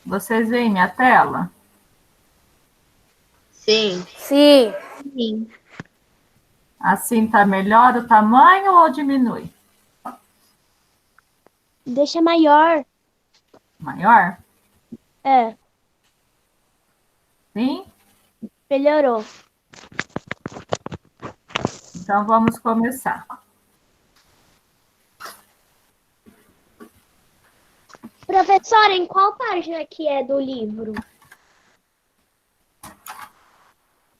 Vocês veem minha tela? Sim. Sim. Sim. Assim tá melhor o tamanho ou diminui? Deixa maior. Maior? É, Sim? melhorou. Então vamos começar. Professora, em qual página que é do livro?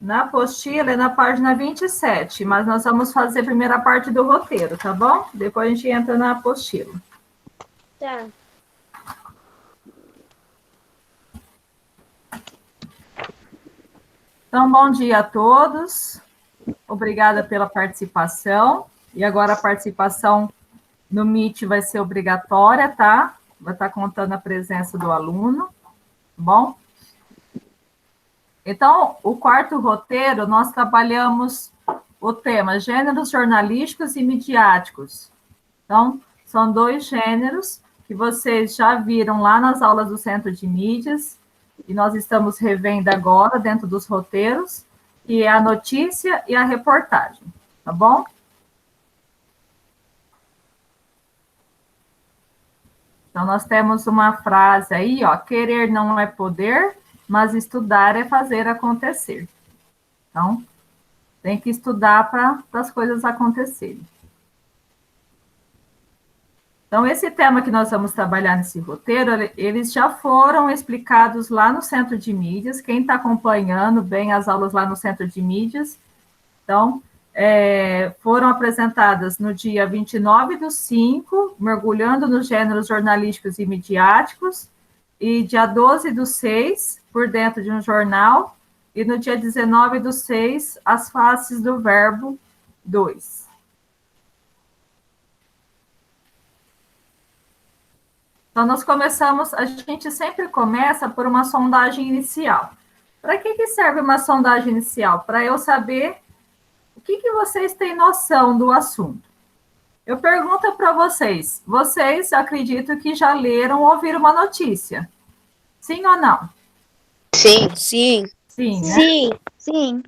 Na apostila é na página 27, mas nós vamos fazer a primeira parte do roteiro, tá bom? Depois a gente entra na apostila. Tá. Então, bom dia a todos. Obrigada pela participação. E agora a participação no Meet vai ser obrigatória, tá? Vai estar contando a presença do aluno, tá bom? Então, o quarto roteiro, nós trabalhamos o tema gêneros jornalísticos e midiáticos. Então, são 2 gêneros que vocês já viram lá nas aulas do Centro de Mídias, e nós estamos revendo agora dentro dos roteiros, que é a notícia e a reportagem, tá bom? Então, nós temos uma frase aí, ó, querer não é poder, mas estudar é fazer acontecer. Então, tem que estudar para as coisas acontecerem. Então, esse tema que nós vamos trabalhar nesse roteiro, eles já foram explicados lá no Centro de Mídias, quem está acompanhando bem as aulas lá no Centro de Mídias, então, foram apresentadas no dia 29/5, mergulhando nos gêneros jornalísticos e midiáticos, e dia 12/6, por dentro de um jornal, e no dia 19/6, as faces do verbo 2. Então, nós começamos, a gente sempre começa por uma sondagem inicial. Para que serve uma sondagem inicial? Para eu saber o que vocês têm noção do assunto. Eu pergunto para vocês, vocês acreditam que já leram ou ouviram uma notícia? Sim ou não? Sim. Sim. Sim, né? Sim. Sim.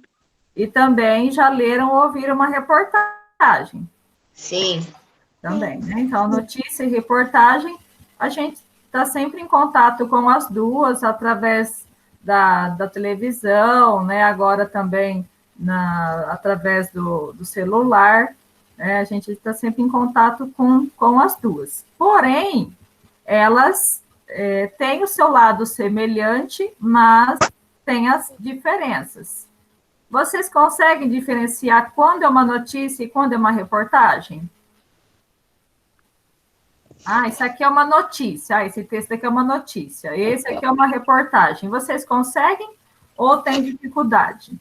E também já leram ou ouviram uma reportagem? Sim. Também, né? Então, notícia e reportagem, a gente está sempre em contato com as duas, através da televisão, né? Agora também através do celular, né? A gente está sempre em contato com as duas. Porém, elas têm o seu lado semelhante, mas têm as diferenças. Vocês conseguem diferenciar quando é uma notícia e quando é uma reportagem? Ah, isso aqui é uma notícia. Ah, esse texto aqui é uma notícia. Esse aqui é uma reportagem. Vocês conseguem ou têm dificuldade?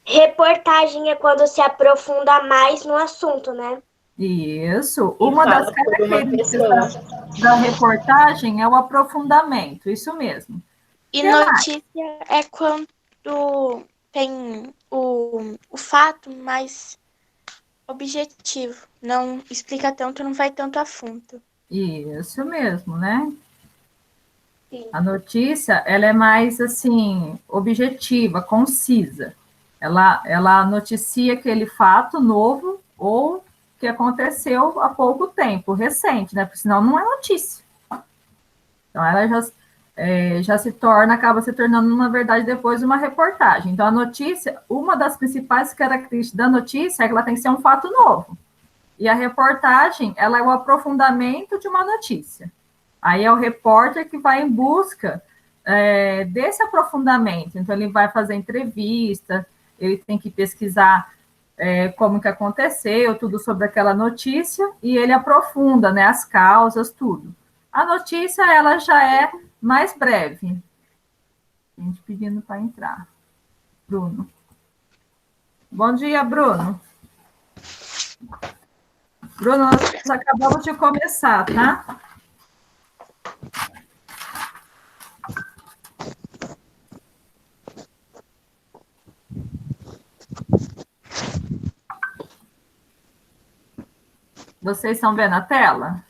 Reportagem é quando se aprofunda mais no assunto, né? Isso. Uma das características da reportagem é o aprofundamento. Isso mesmo. E Que mais? notícia é quando tem o fato mais objetivo. Não explica tanto, não vai tanto a fundo. Isso mesmo, né? Sim. A notícia, ela é mais, assim, objetiva, concisa. Ela noticia aquele fato novo ou que aconteceu há pouco tempo, recente, né? Porque senão não é notícia. Então, ela já se torna, acaba se tornando, na verdade, depois uma reportagem. Então, a notícia, uma das principais características da notícia é que ela tem que ser um fato novo. E a reportagem, ela é o aprofundamento de uma notícia. Aí é o repórter que vai em busca desse aprofundamento. Então, ele vai fazer entrevista, ele tem que pesquisar como que aconteceu, tudo sobre aquela notícia, e ele aprofunda, né, as causas, tudo. A notícia, ela já é mais breve. Gente pedindo para entrar. Bruno. Bom dia, Bruno. Bruno, nós acabamos de começar, tá? Vocês estão vendo a tela?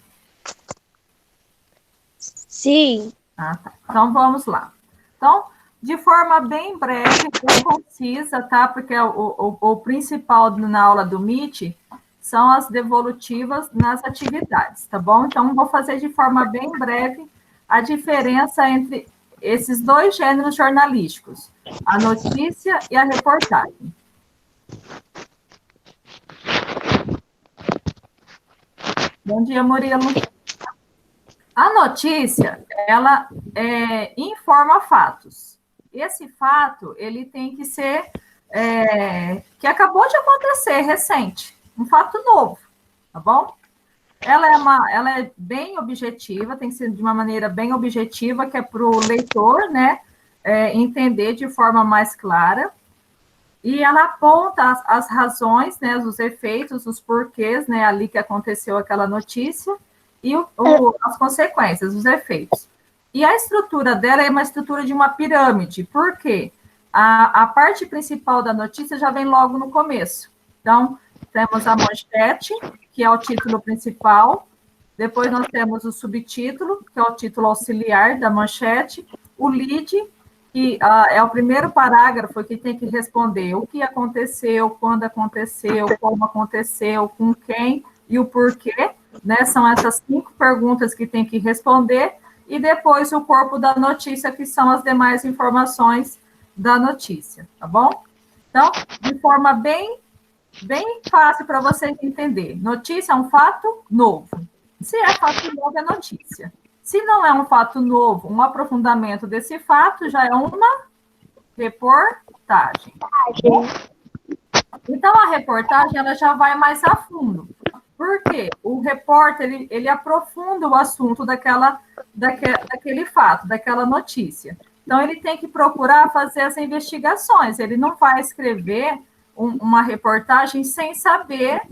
Sim. Ah, tá. Então, vamos lá. Então, de forma bem breve e concisa, tá? Porque o principal na aula do Meet são as devolutivas nas atividades, tá bom? Então, vou fazer de forma bem breve a diferença entre esses dois gêneros jornalísticos, a notícia e a reportagem. Bom dia, Murilo. A notícia, ela informa fatos. Esse fato, ele tem que ser, que acabou de acontecer, recente, um fato novo, tá bom? Ela é bem objetiva, tem que ser de uma maneira bem objetiva, que é para o leitor, né, entender de forma mais clara. E ela aponta as razões, né, os efeitos, os porquês, né, ali que aconteceu aquela notícia, e as consequências, os efeitos. E a estrutura dela é uma estrutura de uma pirâmide, por quê? A parte principal da notícia já vem logo no começo. Então, temos a manchete, que é o título principal, depois nós temos o subtítulo, que é o título auxiliar da manchete, o lead, que é o primeiro parágrafo que tem que responder o que aconteceu, quando aconteceu, como aconteceu, com quem e o porquê, né? São essas 5 perguntas que tem que responder, e depois o corpo da notícia, que são as demais informações da notícia, tá bom? Então, de forma bem fácil para vocês entenderem. Notícia é um fato novo. Se é fato novo, é notícia. Se não é um fato novo, um aprofundamento desse fato já é uma reportagem. Então, a reportagem ela já vai mais a fundo. Por quê? O repórter, ele aprofunda o assunto daquele fato, daquela notícia. Então, ele tem que procurar fazer as investigações. Ele não vai escrever uma reportagem sem saber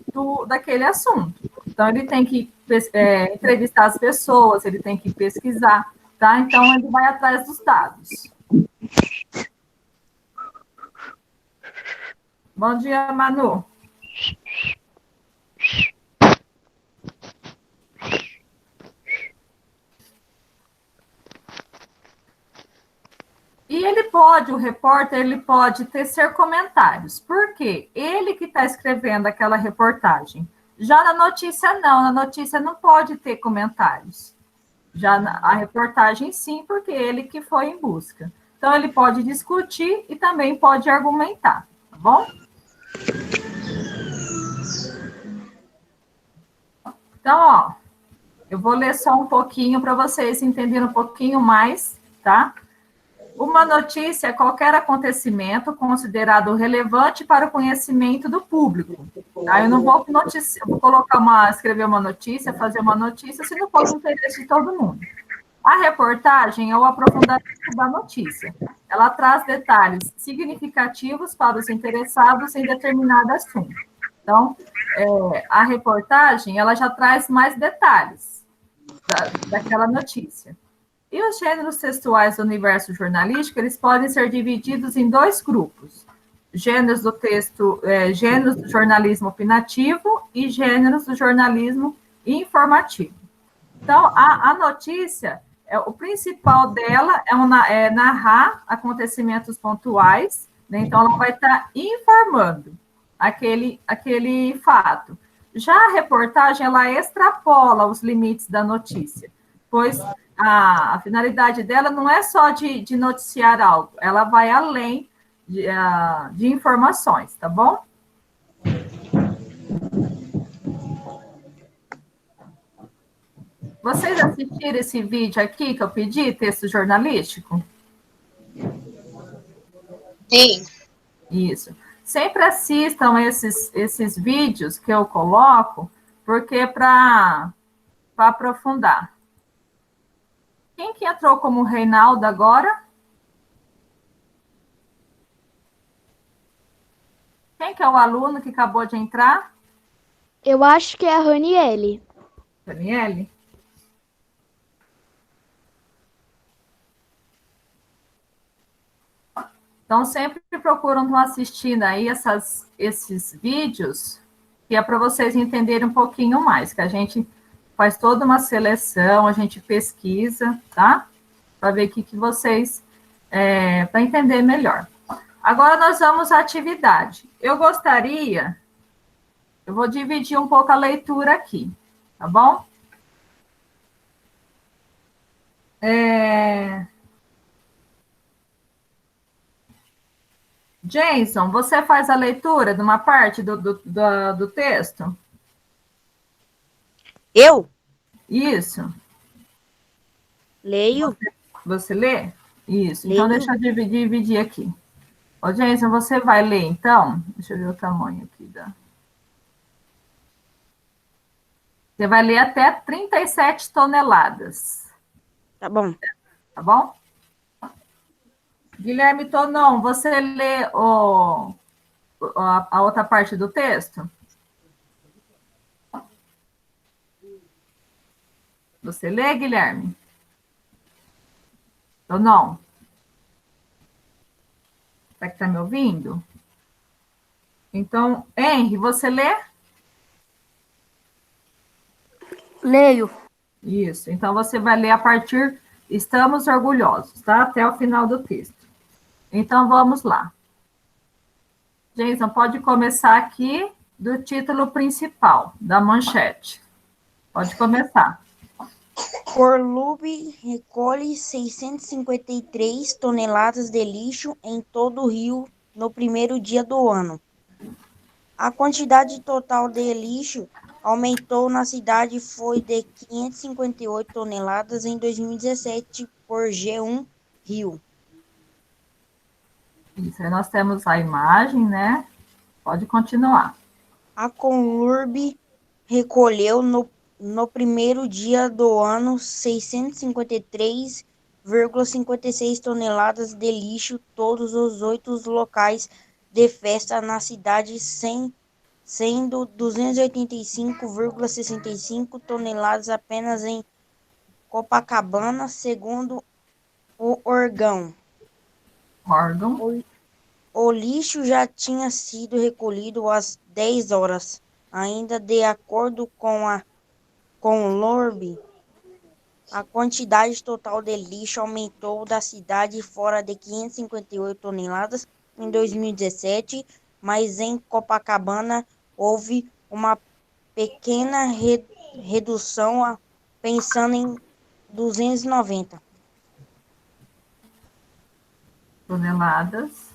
daquele assunto. Então, ele tem que entrevistar as pessoas, ele tem que pesquisar, tá? Então, ele vai atrás dos dados. Bom dia, Manu. E o repórter, ele pode tecer comentários. Por quê? Ele que está escrevendo aquela reportagem. Já na notícia, não. Na notícia não pode ter comentários. Já a reportagem, sim, porque ele que foi em busca. Então, ele pode discutir e também pode argumentar, tá bom? Então, ó, eu vou ler só um pouquinho para vocês entenderem um pouquinho mais, tá? Uma notícia é qualquer acontecimento considerado relevante para o conhecimento do público. Tá? Eu não vou escrever uma notícia, fazer uma notícia, se não for do interesse de todo mundo. A reportagem é o aprofundamento da notícia. Ela traz detalhes significativos para os interessados em determinado assunto. Então, a reportagem, ela já traz mais detalhes daquela notícia. E os gêneros textuais do universo jornalístico, eles podem ser divididos em 2 grupos. Gêneros do texto, gêneros do jornalismo opinativo e gêneros do jornalismo informativo. Então, a notícia, o principal dela é narrar acontecimentos pontuais, né? Então, ela vai estar informando aquele fato. Já a reportagem, ela extrapola os limites da notícia, pois a finalidade dela não é só de noticiar algo, ela vai além de informações, tá bom? Vocês assistiram esse vídeo aqui que eu pedi, texto jornalístico? Sim. Isso. Sempre assistam esses vídeos que eu coloco, porque é para aprofundar. Quem que entrou como Reinaldo agora? Quem que é o aluno que acabou de entrar? Eu acho que é a Raniele. Daniele? Então, sempre procuram estar assistindo aí esses vídeos, que é para vocês entenderem um pouquinho mais, que a gente faz toda uma seleção, a gente pesquisa, tá? para ver o que vocês, para entender melhor. Agora nós vamos à atividade. Eu vou dividir um pouco a leitura aqui, tá bom? Jason, você faz a leitura de uma parte do texto? Eu Isso. leio. Você lê? Isso. Então, Leio. deixa eu dividir aqui. Ô, Jason, você vai ler, então? Deixa eu ver o tamanho aqui. Você vai ler até 37 toneladas. Tá bom. Tá bom? Guilherme Tonon, você lê a outra parte do texto? Você lê, Guilherme? Tonon? Será que está me ouvindo? Então, Henry, você lê? Leio. Isso. Então, você vai ler a partir Estamos orgulhosos, tá? Até o final do texto. Então, vamos lá. Jason, pode começar aqui do título principal, da manchete. Pode começar. Corlube recolhe 653 toneladas de lixo em todo o Rio no primeiro dia do ano. A quantidade total de lixo aumentou na cidade foi de 558 toneladas em 2017 por G1 Rio. Isso, aí nós temos a imagem, né? Pode continuar. A Conlurb recolheu no primeiro dia do ano 653,56 toneladas de lixo, todos os 8 locais de festa na cidade, sendo 285,65 toneladas apenas em Copacabana, segundo o órgão. O lixo já tinha sido recolhido às 10 horas. Ainda de acordo com a Conlurb, a quantidade total de lixo aumentou da cidade fora de 558 toneladas em 2017, mas em Copacabana houve uma pequena redução, pensando em 290 toneladas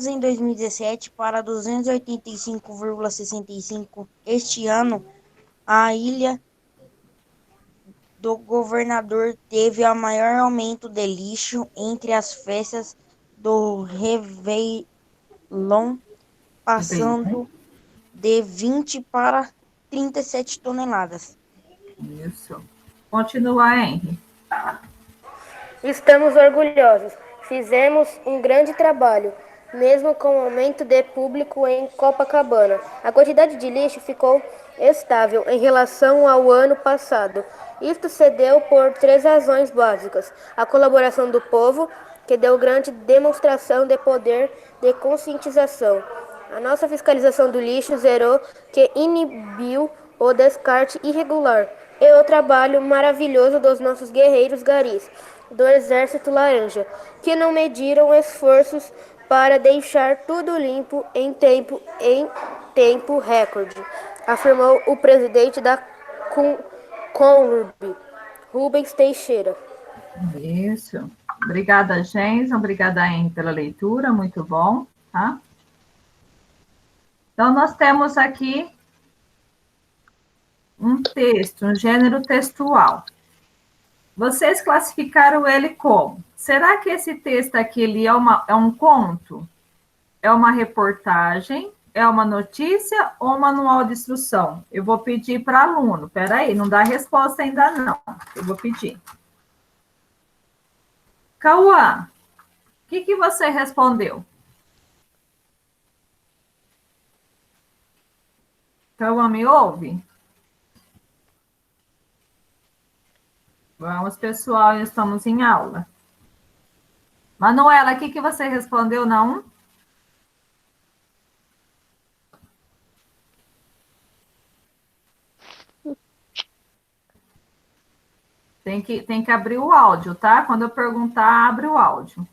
em 2017 para 285,65 este ano. A ilha do governador teve o maior aumento de lixo entre as festas do Réveillon, passando de 20 para 37 toneladas. Isso. Continua, Henry. Estamos orgulhosos. Fizemos um grande trabalho, mesmo com o aumento de público em Copacabana. A quantidade de lixo ficou estável em relação ao ano passado. Isto se deu por 3 razões básicas: a colaboração do povo, que deu grande demonstração de poder de conscientização. A nossa fiscalização do lixo zerou, que inibiu o descarte irregular, e o trabalho maravilhoso dos nossos guerreiros garis do Exército Laranja, que não mediram esforços para deixar tudo limpo em tempo recorde, afirmou o presidente da Conlurb, Rubens Teixeira. Isso. Obrigada, Jason. Obrigada, Henry, pela leitura. Muito bom, tá? Então, nós temos aqui um texto, um gênero textual. Vocês classificaram ele como? Será que esse texto aqui ele é um conto? É uma reportagem? É uma notícia ou um manual de instrução? Eu vou pedir para aluno. Espera aí, não dá resposta ainda não. Eu vou pedir. Cauã, o que você respondeu? Cauã, me ouve? Vamos, pessoal, estamos em aula. Manuela, o que você respondeu, não? Tem que abrir o áudio, tá? Quando eu perguntar, abre o áudio.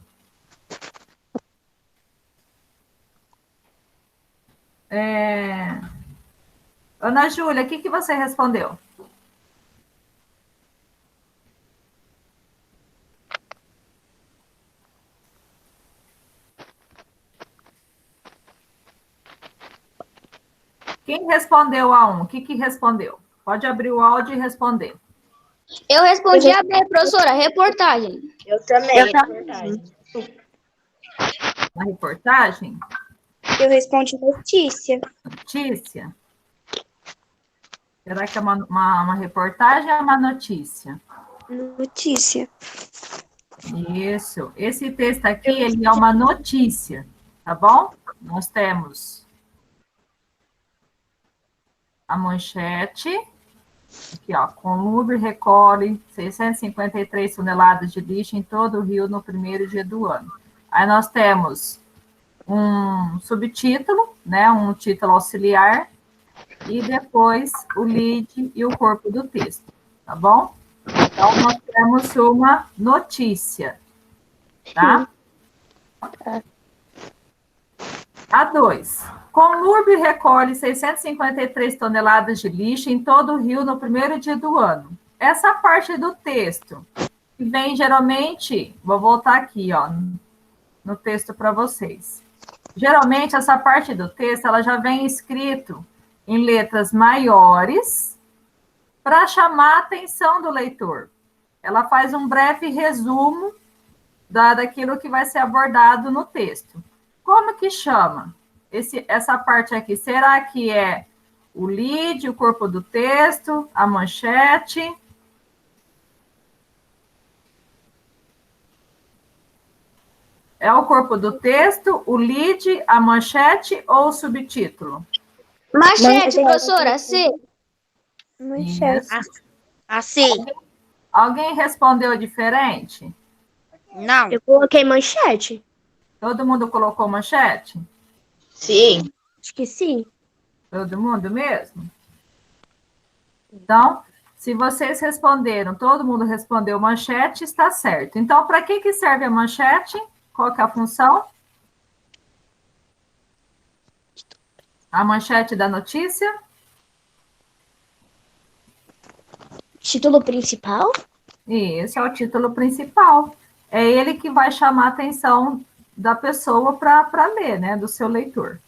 Ana Júlia, o que você respondeu? Quem respondeu a 1? O que respondeu? Pode abrir o áudio e responder. Eu respondi a B, professora, reportagem. Eu também. Reportagem. Na reportagem? Eu respondi notícia. Notícia? Será que é uma reportagem ou é uma notícia? Notícia. Isso. Esse texto aqui, ele é uma notícia, tá bom? Nós temos a manchete, aqui, ó, Conlubre recolhe 653 toneladas de lixo em todo o Rio no primeiro dia do ano. Aí nós temos um subtítulo, né, um título auxiliar, e depois o lead e o corpo do texto, tá bom? Então, nós temos uma notícia, tá? A 2. Conlubre recolhe 653 toneladas de lixo em todo o Rio no primeiro dia do ano. Essa parte do texto, que vem geralmente, vou voltar aqui, ó, no texto para vocês. Geralmente, essa parte do texto, ela já vem escrito em letras maiores para chamar a atenção do leitor. Ela faz um breve resumo daquilo que vai ser abordado no texto. Como que chama essa parte aqui? Será que é o lead, o corpo do texto, a manchete? É o corpo do texto, o lead, a manchete ou o subtítulo? Manchete, professora, C. Manchete. Assim. Alguém respondeu diferente? Não. Eu coloquei manchete. Todo mundo colocou manchete? Sim. Acho que sim. Todo mundo mesmo? Então, se vocês responderam, todo mundo respondeu manchete, está certo. Então, para que serve a manchete? Qual que é a função? A manchete da notícia? Título principal? Esse é o título principal. É ele que vai chamar a atenção da pessoa para ler, né? Do seu leitor.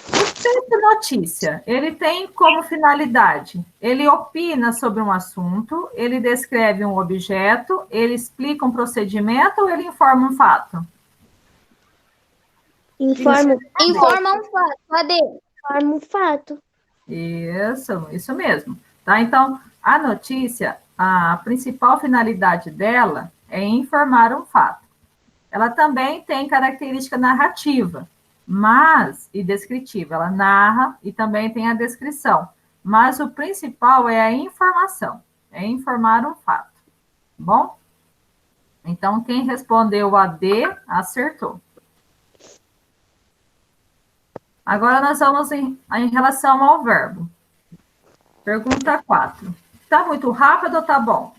O texto notícia, ele tem como finalidade, ele opina sobre um assunto, ele descreve um objeto, ele explica um procedimento ou ele informa um fato? Informa um fato. Cadê? Informa um fato. Isso mesmo. Tá? Então, a notícia, a principal finalidade dela é informar um fato. Ela também tem característica narrativa, e descritiva. Ela narra e também tem a descrição. Mas o principal é a informação, é informar um fato. Tá bom? Então, quem respondeu a D, acertou. Agora nós vamos em relação ao verbo. Pergunta 4. Tá muito rápido ou tá bom?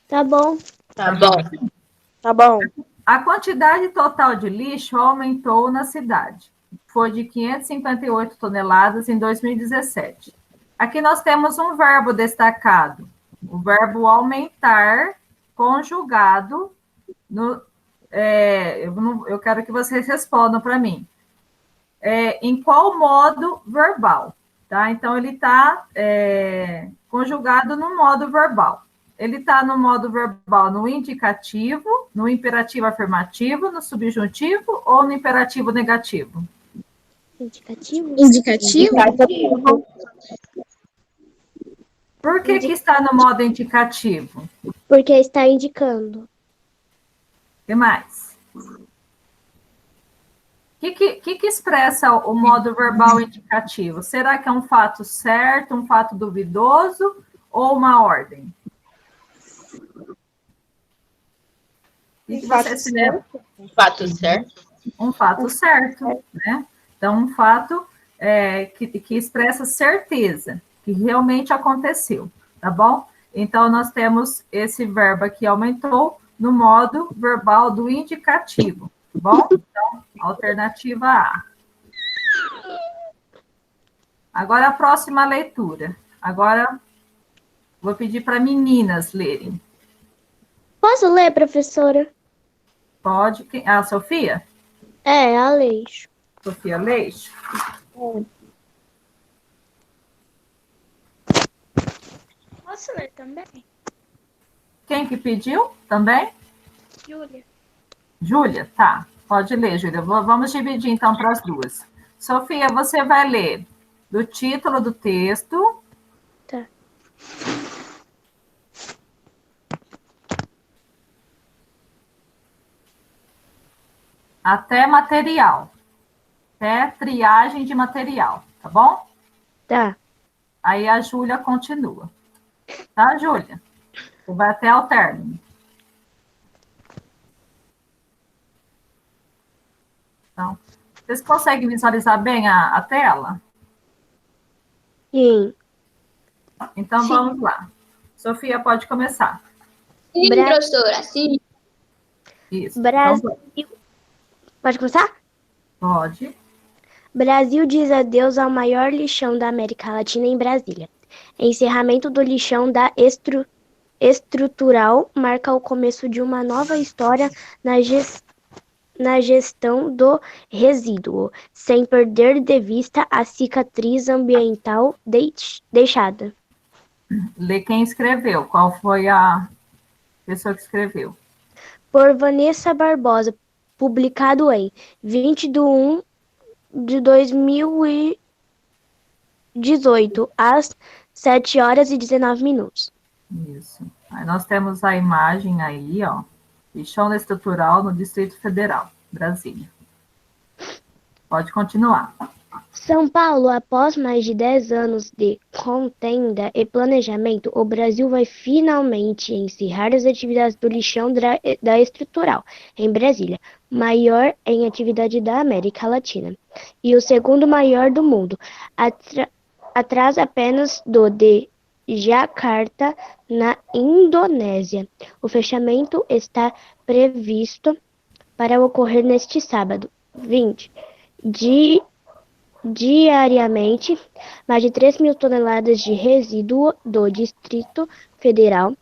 Tá bom. Tá bom. Tá bom. A quantidade total de lixo aumentou na cidade. Foi de 558 toneladas em 2017. Aqui nós temos um verbo destacado. O verbo aumentar, conjugado no... eu quero que vocês respondam para mim. Em qual modo verbal? Tá? Então, ele está conjugado no modo verbal. Ele está no modo verbal no indicativo, no imperativo afirmativo, no subjuntivo ou no imperativo negativo? Indicativo? Por que está no modo indicativo? Porque está indicando. O que mais? O que expressa o modo verbal indicativo? Será que é um fato certo, um fato duvidoso ou uma ordem? Um fato certo. Um fato certo. Um fato certo, né? Então, um fato que expressa certeza, que realmente aconteceu. tá bom? Então, nós temos esse verbo aqui aumentou no modo verbal do indicativo, tá bom? Então, alternativa A. Agora, a próxima leitura. Agora, vou pedir para meninas lerem. Posso ler, professora? Pode. Ah, Sofia? É, Aleixo. Sofia Leite? Posso ler também? Quem que pediu também? Júlia. Júlia, tá. Pode ler, Júlia. Vamos dividir, então, para as duas. Sofia, você vai ler do título do texto. Tá. Até material. Até triagem de material, tá bom? Tá. Aí a Júlia continua. Tá, Júlia? Você vai até o término. Então, vocês conseguem visualizar bem a tela? Sim. Então, vamos lá. Sofia, pode começar. Sim, Bra- professora, sim. Isso. Brasil. Então, Pode começar? pode. Brasil diz adeus ao maior lixão da América Latina em Brasília. Encerramento do lixão da estrutural marca o começo de uma nova história na gestão do resíduo, sem perder de vista a cicatriz ambiental deixada. Lê quem escreveu. Qual foi a pessoa que escreveu? Por Vanessa Barbosa, publicado em 20 de 1 de 2018, às 7h19. Isso. Aí nós temos a imagem aí, ó. Lixão estrutural no Distrito Federal, Brasília. Pode continuar. São Paulo, após mais de 10 anos de contenda e planejamento, o Brasil vai finalmente encerrar as atividades do lixão da estrutural, em Brasília, maior em atividade da América Latina, e o segundo maior do mundo, atrás apenas do de Jakarta, na Indonésia. O fechamento está previsto para ocorrer neste sábado, 20, diariamente. Mais de 3 mil toneladas de resíduo do Distrito Federal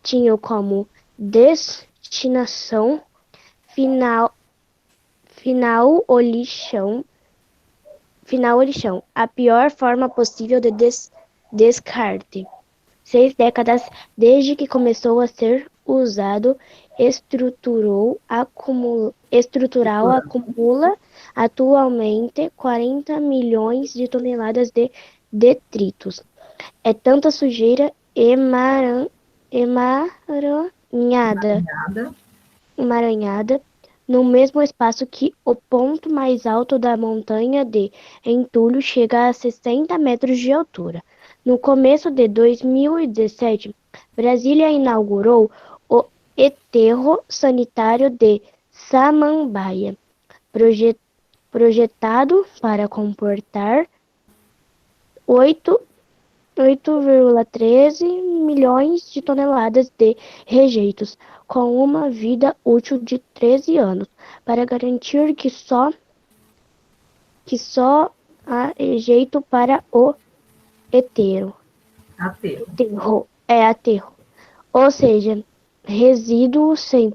tinham como destinação final o lixão, a pior forma possível de descarte. 6 décadas desde que começou a ser usado, estrutural acumula atualmente 40 milhões de toneladas de detritos. É tanta sujeira emaranhada no mesmo espaço que o ponto mais alto da montanha de entulho chega a 60 metros de altura. No começo de 2017, Brasília inaugurou o aterro sanitário de Samambaia, projetado para comportar 8,13 milhões de toneladas de rejeitos, com uma vida útil de 13 anos, para garantir que só há jeito para o aterro. Ou seja, resíduos sem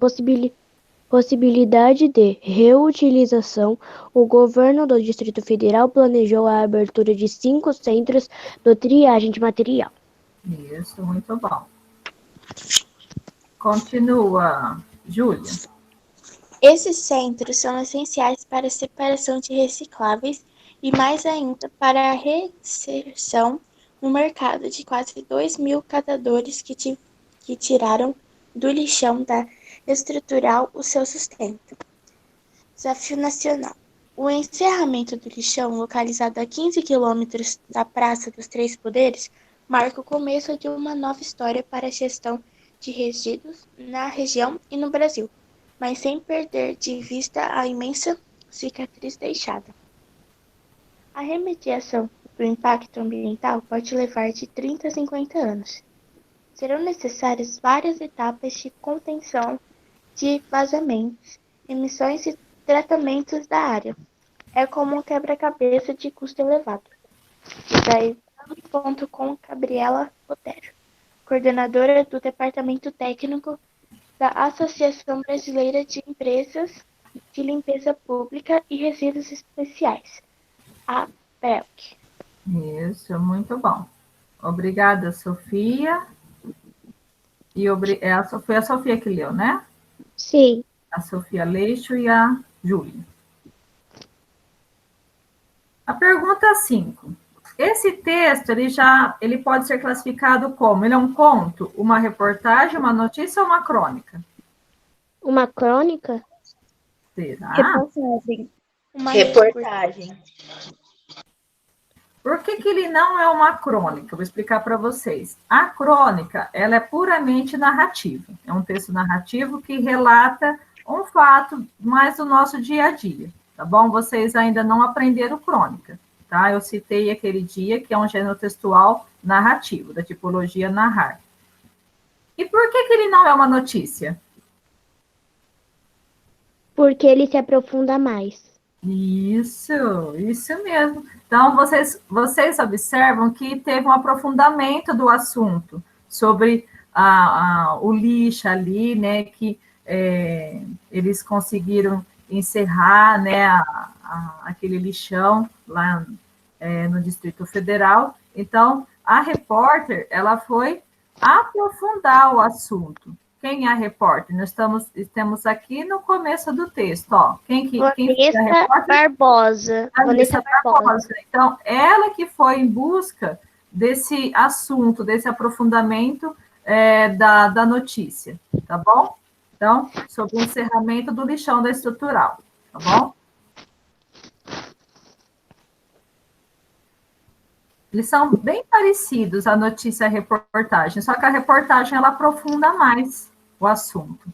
possibilidade de reutilização. O governo do Distrito Federal planejou a abertura de 5 centros de triagem de material. Isso, muito bom. Continua, Júlia. Esses centros são essenciais para a separação de recicláveis e mais ainda para a reinserção no mercado de quase 2 mil catadores que tiraram do lixão da estrutural o seu sustento. Desafio nacional. O encerramento do lixão, localizado a 15 quilômetros da Praça dos Três Poderes, marca o começo de uma nova história para a gestão de resíduos na região e no Brasil, mas sem perder de vista a imensa cicatriz deixada. A remediação do impacto ambiental pode levar de 30 a 50 anos. serão necessárias várias etapas de contenção de vazamentos, emissões e tratamentos da área. É como um quebra-cabeça de custo elevado. Com Gabriela Otero, coordenadora do Departamento Técnico da Associação Brasileira de Empresas de Limpeza Pública e Resíduos Especiais, a BELC. Isso, muito bom. Obrigada, Sofia. Foi a Sofia que leu, né? Sim. A Sofia Leixo e a Júlia. A pergunta 5. Esse texto, ele pode ser classificado como? Ele é um conto, uma reportagem, uma notícia ou uma crônica? Uma crônica? Será? Reportagem. Reportagem. Por que ele não é uma crônica? Eu vou explicar para vocês. A crônica, ela é puramente narrativa. É um texto narrativo que relata um fato mais do nosso dia a dia, tá bom? Vocês ainda não aprenderam crônica, tá? Eu citei aquele dia, que é um gênero textual narrativo, da tipologia narrar. E por que ele não é uma notícia? Porque ele se aprofunda mais. Isso mesmo. Então, vocês observam que teve um aprofundamento do assunto sobre o lixo ali, né, que eles conseguiram encerrar, né, aquele lixão lá no Distrito Federal. Então, a repórter, ela foi aprofundar o assunto. Quem é a repórter? Nós estamos aqui no começo do texto, ó. Quem foi a repórter? Barbosa. Vanessa Barbosa. Então, ela que foi em busca desse assunto, desse aprofundamento da notícia, tá bom? Então, sobre o encerramento do lixão da estrutural, tá bom? Eles são bem parecidos, a notícia e a reportagem, só que a reportagem, ela aprofunda mais o assunto.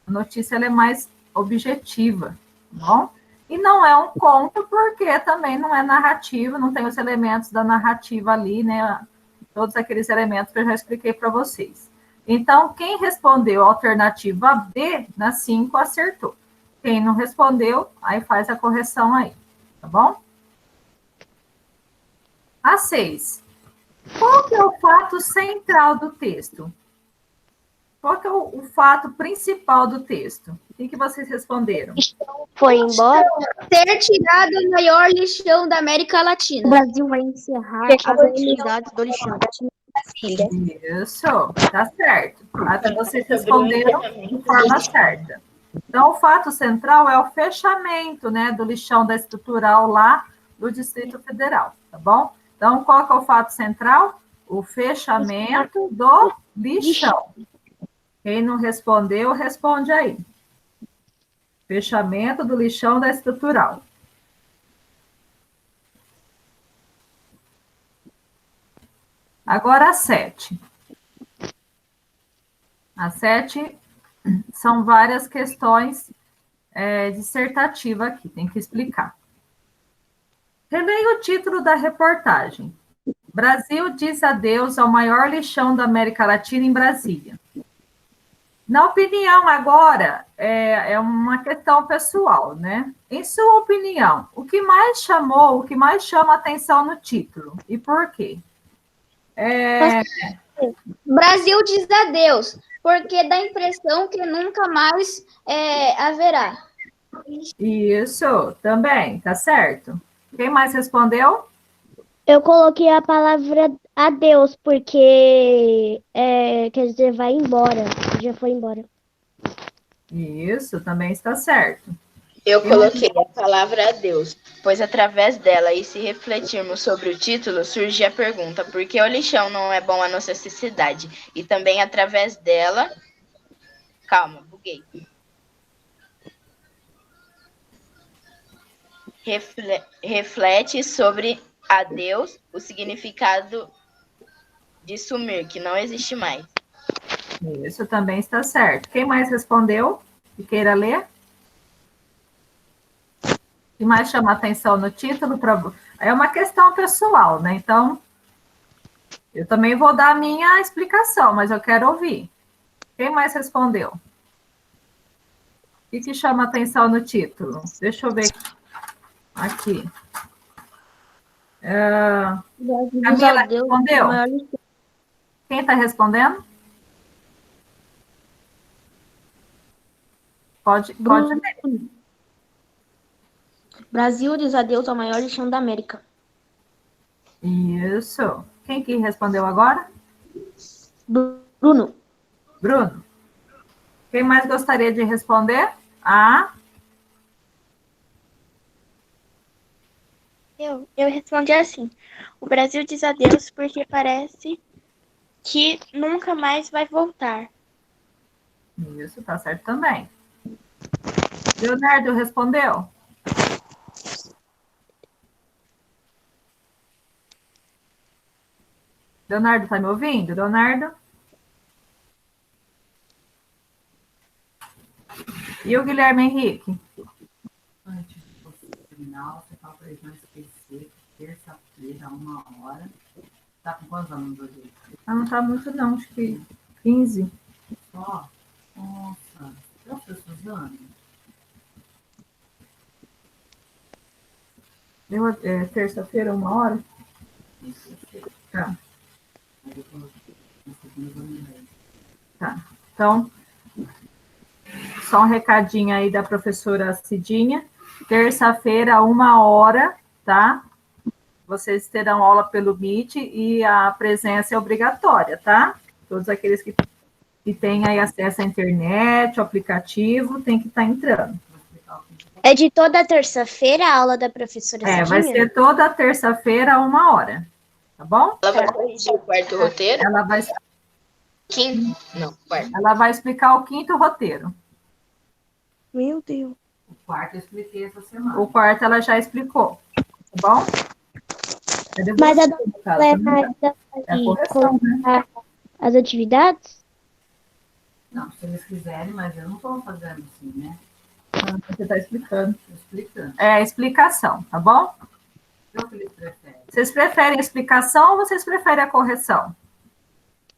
A notícia, ela é mais objetiva, tá bom? E não é um conto, porque também não é narrativa, não tem os elementos da narrativa ali, né? Todos aqueles elementos que eu já expliquei para vocês. Então, quem respondeu a alternativa B, na 5, acertou. Quem não respondeu, aí faz a correção aí, tá bom? A 6. Qual que é o fato central do texto? Qual que é o fato principal do texto? O que vocês responderam? Foi embora? Ter tirado o maior lixão da América Latina. O Brasil vai encerrar as atividades do lixão. Isso, tá certo. Até vocês responderam de forma certa. Então, o fato central é o fechamento, né, do lixão da estrutural lá do Distrito Federal, tá bom? Então, qual que é o fato central? O fechamento do lixão. Quem não respondeu, responde aí. Fechamento do lixão da estrutural. Agora a 7. A 7 são várias questões dissertativas aqui, tem que explicar. Releia o título da reportagem. Brasil diz adeus ao maior lixão da América Latina em Brasília. Na opinião agora, é uma questão pessoal, né? Em sua opinião, o que mais chama atenção no título? E por quê? Brasil diz adeus, porque dá a impressão que nunca mais haverá. Isso, também, tá certo. Quem mais respondeu? Eu coloquei a palavra adeus, porque quer dizer, vai embora. Já foi embora. Isso, também está certo. Eu coloquei a palavra adeus, pois através dela, e se refletirmos sobre o título, surge a pergunta: por que o lixão não é bom à nossa sociedade? E também através dela... Calma, buguei. Reflete sobre adeus, o significado de sumir, que não existe mais. Isso também está certo. Quem mais respondeu? Que queira ler? O que mais chama atenção no título? É uma questão pessoal, né? Então, Eu também vou dar a minha explicação, mas eu quero ouvir. Quem mais respondeu? O que chama atenção no título? Deixa eu ver aqui. Camila respondeu? Quem está respondendo? Pode ler. Brasil diz adeus ao maior lixão da América. Isso. Quem que respondeu agora? Bruno. Bruno. Quem mais gostaria de responder? Eu respondi assim: o Brasil diz adeus porque parece que nunca mais vai voltar. Isso, tá certo também. Leonardo respondeu? Leonardo, tá me ouvindo? Leonardo? E o Guilherme Henrique? Antes do final, você fala para eles não esquecer, terça-feira, 1h. Tá com quantos anos hoje? Não tá muito não, acho que 15. Só? Nossa. Nossa, Suzana. Terça-feira, 1h? Isso. Tá. Tá. Então, só um recadinho aí da professora Cidinha. Terça-feira, 1h, tá? Vocês terão aula pelo Meet e a presença é obrigatória, tá? Todos aqueles que têm aí acesso à internet, ao aplicativo, tem que estar entrando. É de toda terça-feira a aula da professora Cidinha? Vai ser toda terça-feira, 1h, tá bom? Ela vai corrigir o quarto roteiro? Ela vai... Quinto? Não, quarto. Ela vai explicar o 5º roteiro. Meu Deus. O quarto eu expliquei essa semana. O quarto ela já explicou, tá bom? Mas a dona Helena vai colocar as atividades? Não, se eles quiserem, mas eu não estou fazendo assim, né? Você está explicando. Estou explicando. É a explicação, tá bom? O que eles preferem? Vocês preferem a explicação ou vocês preferem a correção?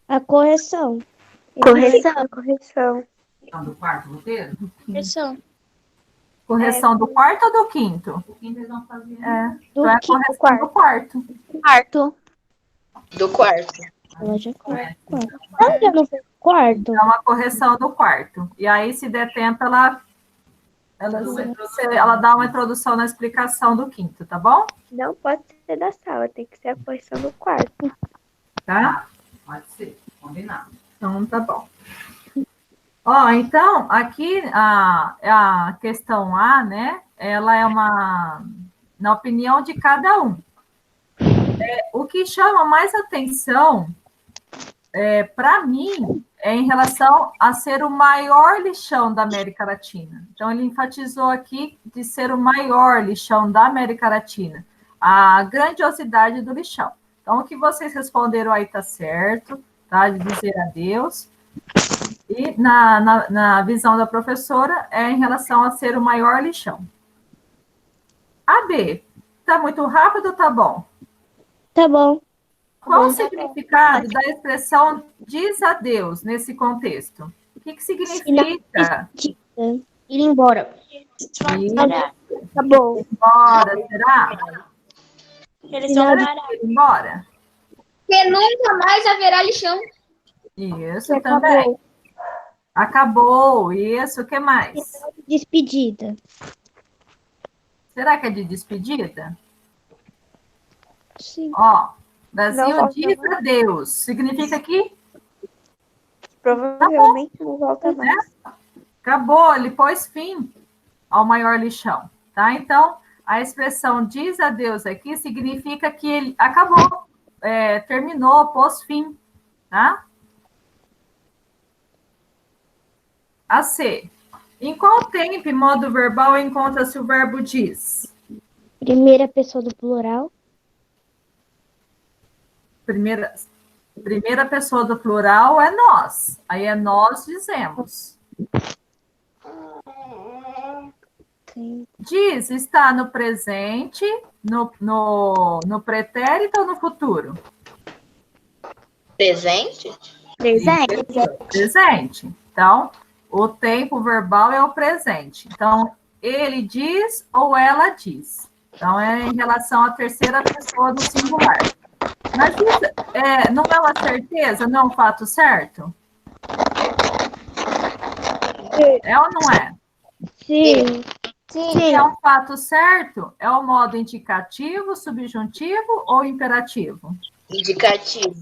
A correção. Correção. Então, do quarto roteiro? Correção. Correção do quarto ou do 5º? O que eles vão fazer? Então é a correção do quarto. Quarto. Do quarto. Ela já corrigiu. Ela já não fez o quarto? É uma correção do quarto. E aí, se der tempo, ela dá uma introdução na explicação do 5º, tá bom? Não pode ser da sala, tem que ser a correção do quarto. Tá? Pode ser, combinado. Então, tá bom. Ó, então, aqui a questão A, né? Ela é na opinião de cada um. O que chama mais atenção, para mim, é em relação a ser o maior lixão da América Latina. Então, ele enfatizou aqui de ser o maior lixão da América Latina, a grandiosidade do lixão. Então, o que vocês responderam aí está certo, tá? De dizer adeus. E na visão da professora, é em relação a ser o maior lixão. A B, tá muito rápido ou tá bom? Tá bom. Qual o significado da expressão diz adeus nesse contexto? O que significa? Ir embora. Acabou. Ir embora, será? Eles vão parar. Ir embora? Que nunca mais haverá lixão. Isso também. Acabou. Isso, o que mais? Despedida. Será que é de despedida? Sim. Ó, Brasil Não, diz adeus. Significa que Provavelmente não volta mais. acabou, ele pôs fim ao maior lixão, tá? Então, a expressão diz adeus aqui significa que ele acabou, terminou, pôs fim, tá? A C. Em qual tempo e modo verbal encontra-se o verbo diz? Primeira pessoa do plural. Primeira pessoa do plural é nós. Aí é nós dizemos. Sim. Diz está no presente, no pretérito ou no futuro? Presente? Presente. Presente. Então, o tempo verbal é o presente. Então, ele diz ou ela diz. Então, é em relação à terceira pessoa do singular. Mas isso não é uma certeza, não é um fato certo? É ou não é? Sim. Se é um fato certo, é o modo indicativo, subjuntivo ou imperativo? Indicativo.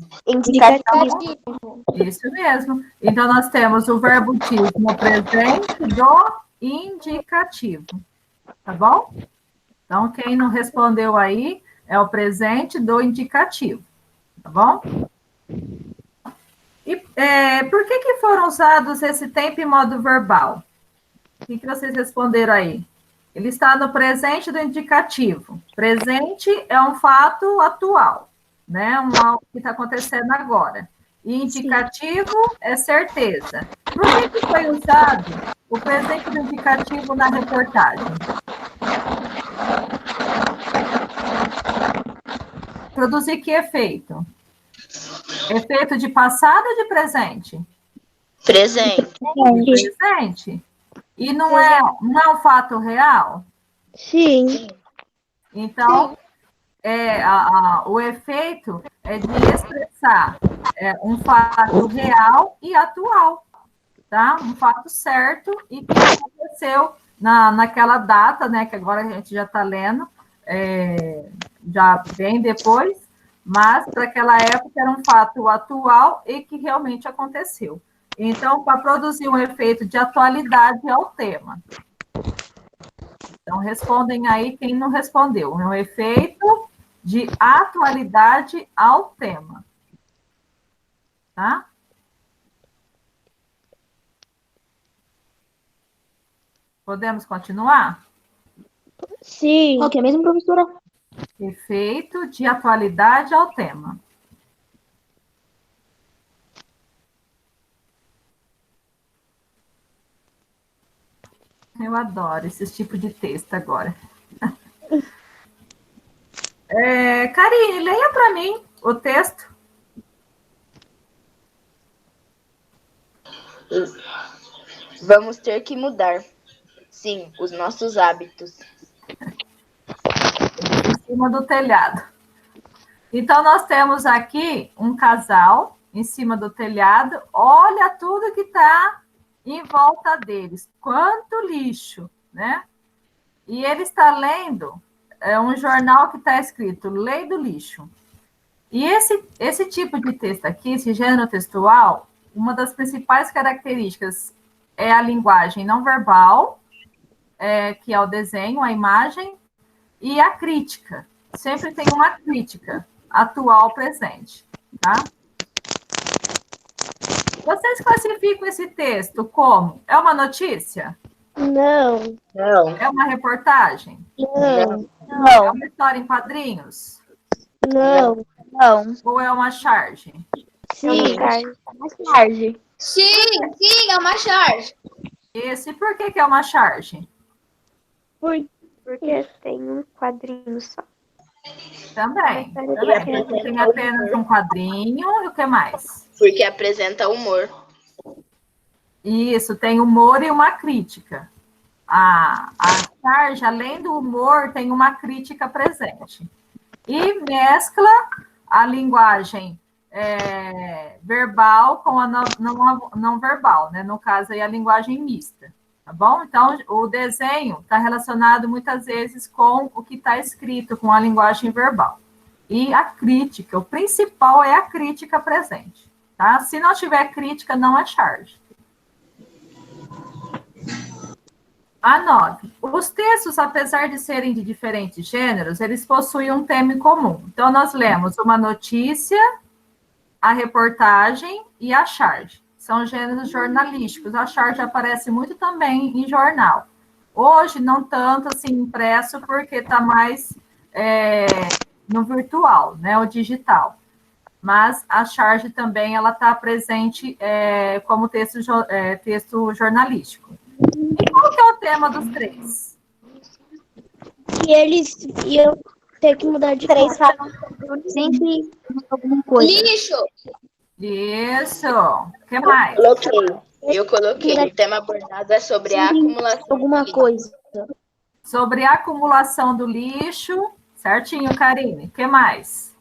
Isso mesmo. Então, nós temos o verbo tis no presente do indicativo. Tá bom? Então, quem não respondeu aí é o presente do indicativo. Tá bom? E por que foram usados esse tempo em modo verbal? O que vocês responderam aí? Ele está no presente do indicativo. Presente é um fato atual, né? Algo que está acontecendo agora. E indicativo é certeza. Por que foi usado o presente do indicativo na reportagem? Produzir que efeito? Efeito de passado ou de presente? Presente. Presente. E não é um fato real? Sim. Então, o efeito é de expressar um fato real e atual, tá? Um fato certo e que aconteceu naquela data, né? Que agora a gente já está lendo, já bem depois, mas para aquela época era um fato atual e que realmente aconteceu. Então, para produzir um efeito de atualidade ao tema. Então, respondem aí quem não respondeu. É um efeito de atualidade ao tema. Tá? Podemos continuar? Sim. Ok, mesmo, professora? Efeito de atualidade ao tema. Eu adoro esse tipo de texto agora. Karine, leia para mim o texto. Vamos ter que mudar. Sim, os nossos hábitos. Em cima do telhado. Então, nós temos aqui um casal em cima do telhado. Olha tudo que está em volta deles. Quanto lixo, né? E ele está lendo um jornal que está escrito Lei do Lixo. E esse tipo de texto aqui, esse gênero textual, uma das principais características é a linguagem não verbal, que é o desenho, a imagem, e a crítica. Sempre tem uma crítica atual presente, tá? Vocês classificam esse texto como? É uma notícia? Não. Não. É uma reportagem? Não. É uma história em quadrinhos? Não. Ou é uma charge? Sim. Uma charge. Sim, é uma charge. Isso, e por que é uma charge? Porque tem um quadrinho só. Também. Tem apenas um quadrinho e o que mais? Porque apresenta humor. Isso, tem humor e uma crítica. A charge, além do humor, tem uma crítica presente. E mescla a linguagem verbal com a não verbal, né? No caso, aí, a linguagem mista. Tá bom? Então, o desenho está relacionado muitas vezes com o que está escrito, com a linguagem verbal. E a crítica, o principal é a crítica presente. Tá? Se não tiver crítica, não é charge. A 9. Os textos, apesar de serem de diferentes gêneros, eles possuem um tema em comum. Então, nós lemos uma notícia, a reportagem e a charge. São gêneros jornalísticos. A charge aparece muito também em jornal. Hoje, não tanto assim impresso, porque está mais no virtual, né, o digital. Mas a charge também ela está presente como texto jornalístico. E qual que é o tema dos três? E eles iam ter que mudar de Três cor. falam sempre alguma coisa. Lixo! Isso. O que mais? Eu coloquei. O tema abordado é sobre a acumulação Alguma coisa. Sobre a acumulação do lixo. Certinho, Karine. O que mais?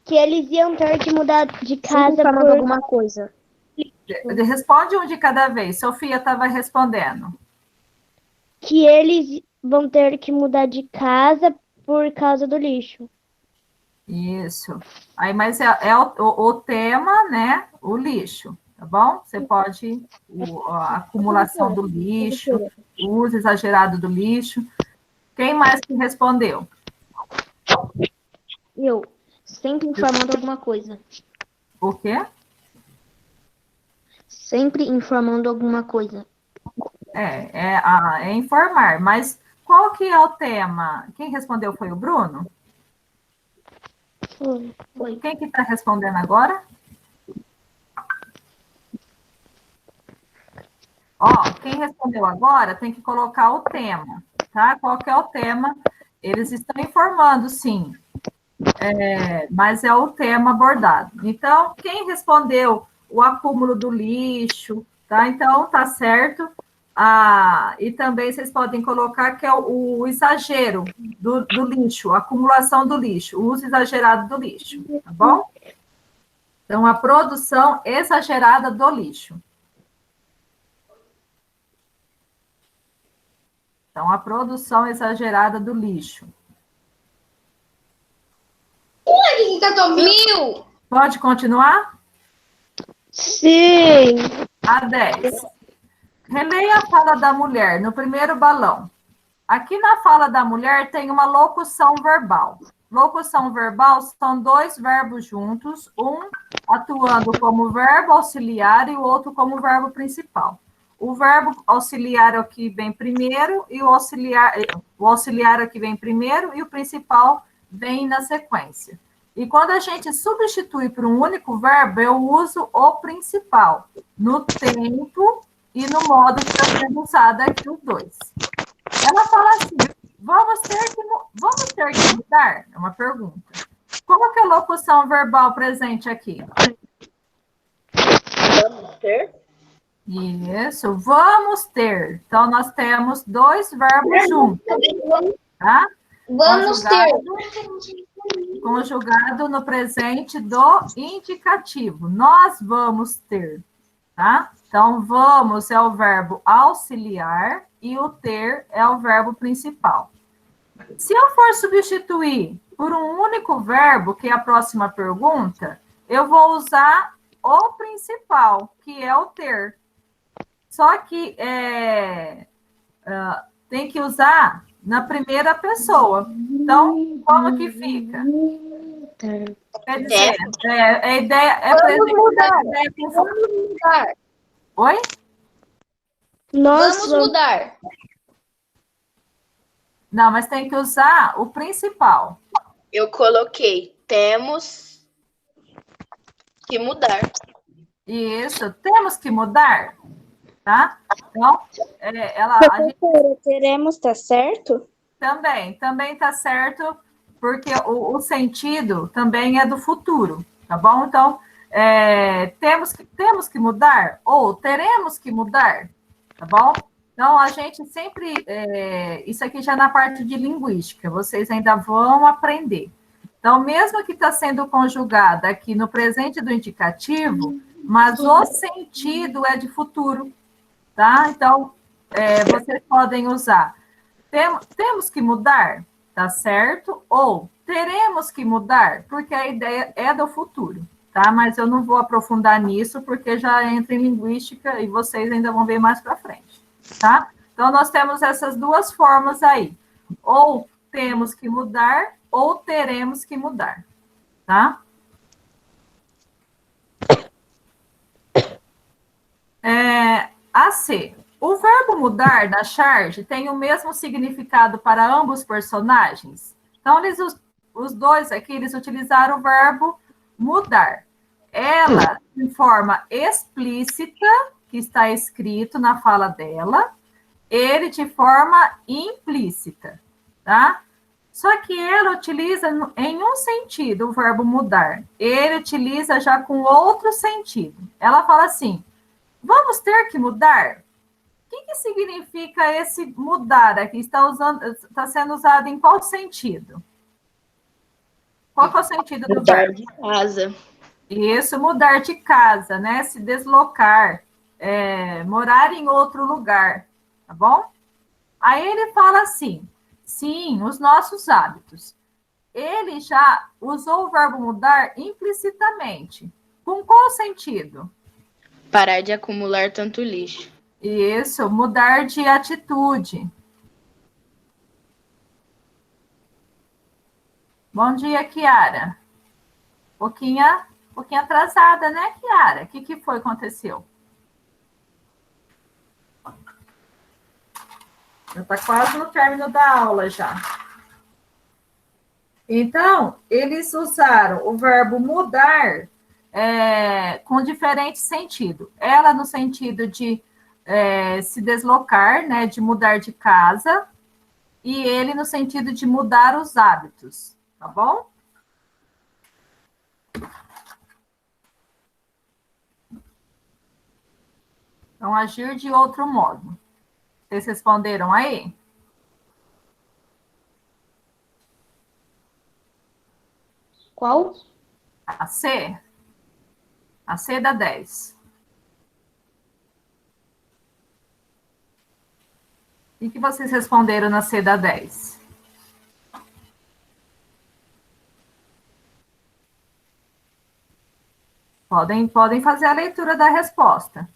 Que eles iam ter que mudar de casa Informando por... alguma coisa. Responde um de cada vez. Sofia estava respondendo. Que eles vão ter que mudar de casa por causa do lixo. Isso. Aí, mas é o tema, né? O lixo, tá bom? Você pode a acumulação do lixo, o uso exagerado do lixo. Quem mais que respondeu? Eu, sempre informando alguma coisa. O quê? Sempre informando alguma coisa. É informar. Mas qual que é o tema? Quem respondeu foi o Bruno? Foi. Quem que está respondendo agora? Ó, quem respondeu agora tem que colocar o tema, tá? Qual que é o tema? Eles estão informando, sim. Mas é o tema abordado. Então, quem respondeu o acúmulo do lixo, tá? Então, tá certo. E também vocês podem colocar que é o exagero do lixo, a acumulação do lixo, o uso exagerado do lixo, tá bom? Então, a produção exagerada do lixo. Então, a produção exagerada do lixo. Pode continuar? Sim. A 10. Releia a fala da mulher no primeiro balão. Aqui na fala da mulher tem uma locução verbal. Locução verbal são dois verbos juntos, um atuando como verbo auxiliar e o outro como verbo principal. O verbo auxiliar é o que vem primeiro e o auxiliar é o que vem primeiro e o principal vem na sequência. E quando a gente substitui por um único verbo, eu uso o principal no tempo e no modo que está sendo usado aqui os dois. Ela fala assim, vamos ter que mudar? É uma pergunta. Como que é a locução verbal presente aqui? Vamos ter? Isso, vamos ter. Então, nós temos dois verbos juntos, tá? Vamos ter. Conjugado no presente do indicativo. Nós vamos ter, tá? Então, vamos é o verbo auxiliar e o ter é o verbo principal. Se eu for substituir por um único verbo, que é a próxima pergunta, eu vou usar o principal, que é o ter. Só que tem que usar na primeira pessoa. Então, como que fica? Quer dizer, a ideia é Vamos mudar. Oi? Vamos mudar. Não, mas tem que usar o principal. Eu coloquei, temos que mudar. Isso, temos que mudar, tá? Então, a gente Teremos, tá certo? também tá certo, porque o sentido também é do futuro, tá bom? Então, temos que mudar ou teremos que mudar, tá bom? Então, a gente sempre... isso aqui já é na parte de linguística, vocês ainda vão aprender. Então, mesmo que está sendo conjugada aqui no presente do indicativo, mas o sentido é de futuro, tá? Então, vocês podem usar temos que mudar, tá certo? Ou teremos que mudar, porque a ideia é do futuro, tá? Mas eu não vou aprofundar nisso, porque já entra em linguística e vocês ainda vão ver mais para frente, tá? Então, nós temos essas duas formas aí. Ou temos que mudar, ou teremos que mudar, tá? AC. O verbo mudar na charge tem o mesmo significado para ambos os personagens? Então, os dois aqui, eles utilizaram o verbo mudar. Ela, de forma explícita, que está escrito na fala dela, ele de forma implícita, tá? Só que ela utiliza em um sentido o verbo mudar. Ele utiliza já com outro sentido. Ela fala assim: vamos ter que mudar? O que significa esse mudar aqui? Está sendo usado em qual sentido? Qual é o sentido do Mudar verbo? de casa. Isso, mudar de casa, né? Se deslocar, morar em outro lugar, tá bom? Aí ele fala assim: sim, os nossos hábitos. Ele já usou o verbo mudar implicitamente. Com qual sentido? Parar de acumular tanto lixo. Isso, mudar de atitude. Bom dia, Kiara. Pouquinho atrasada, né, Kiara? O que foi que aconteceu? Já está quase no término da aula já. Então, eles usaram o verbo mudar com diferente sentido. Ela no sentido de se deslocar, né, de mudar de casa, e ele no sentido de mudar os hábitos, tá bom? Então, agir de outro modo. Vocês responderam aí? Qual? A C? A C da 10. O que vocês responderam na C da 10? Podem fazer a leitura da resposta.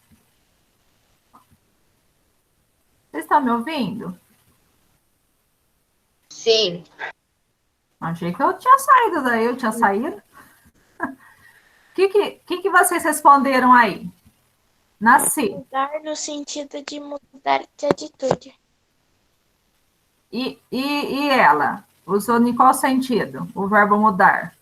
Vocês estão me ouvindo? Sim. Achei que eu tinha saído daí, eu tinha saído. O que vocês responderam aí? Nasci. Mudar no sentido de mudar de atitude. E ela? Usou em qual sentido o verbo mudar?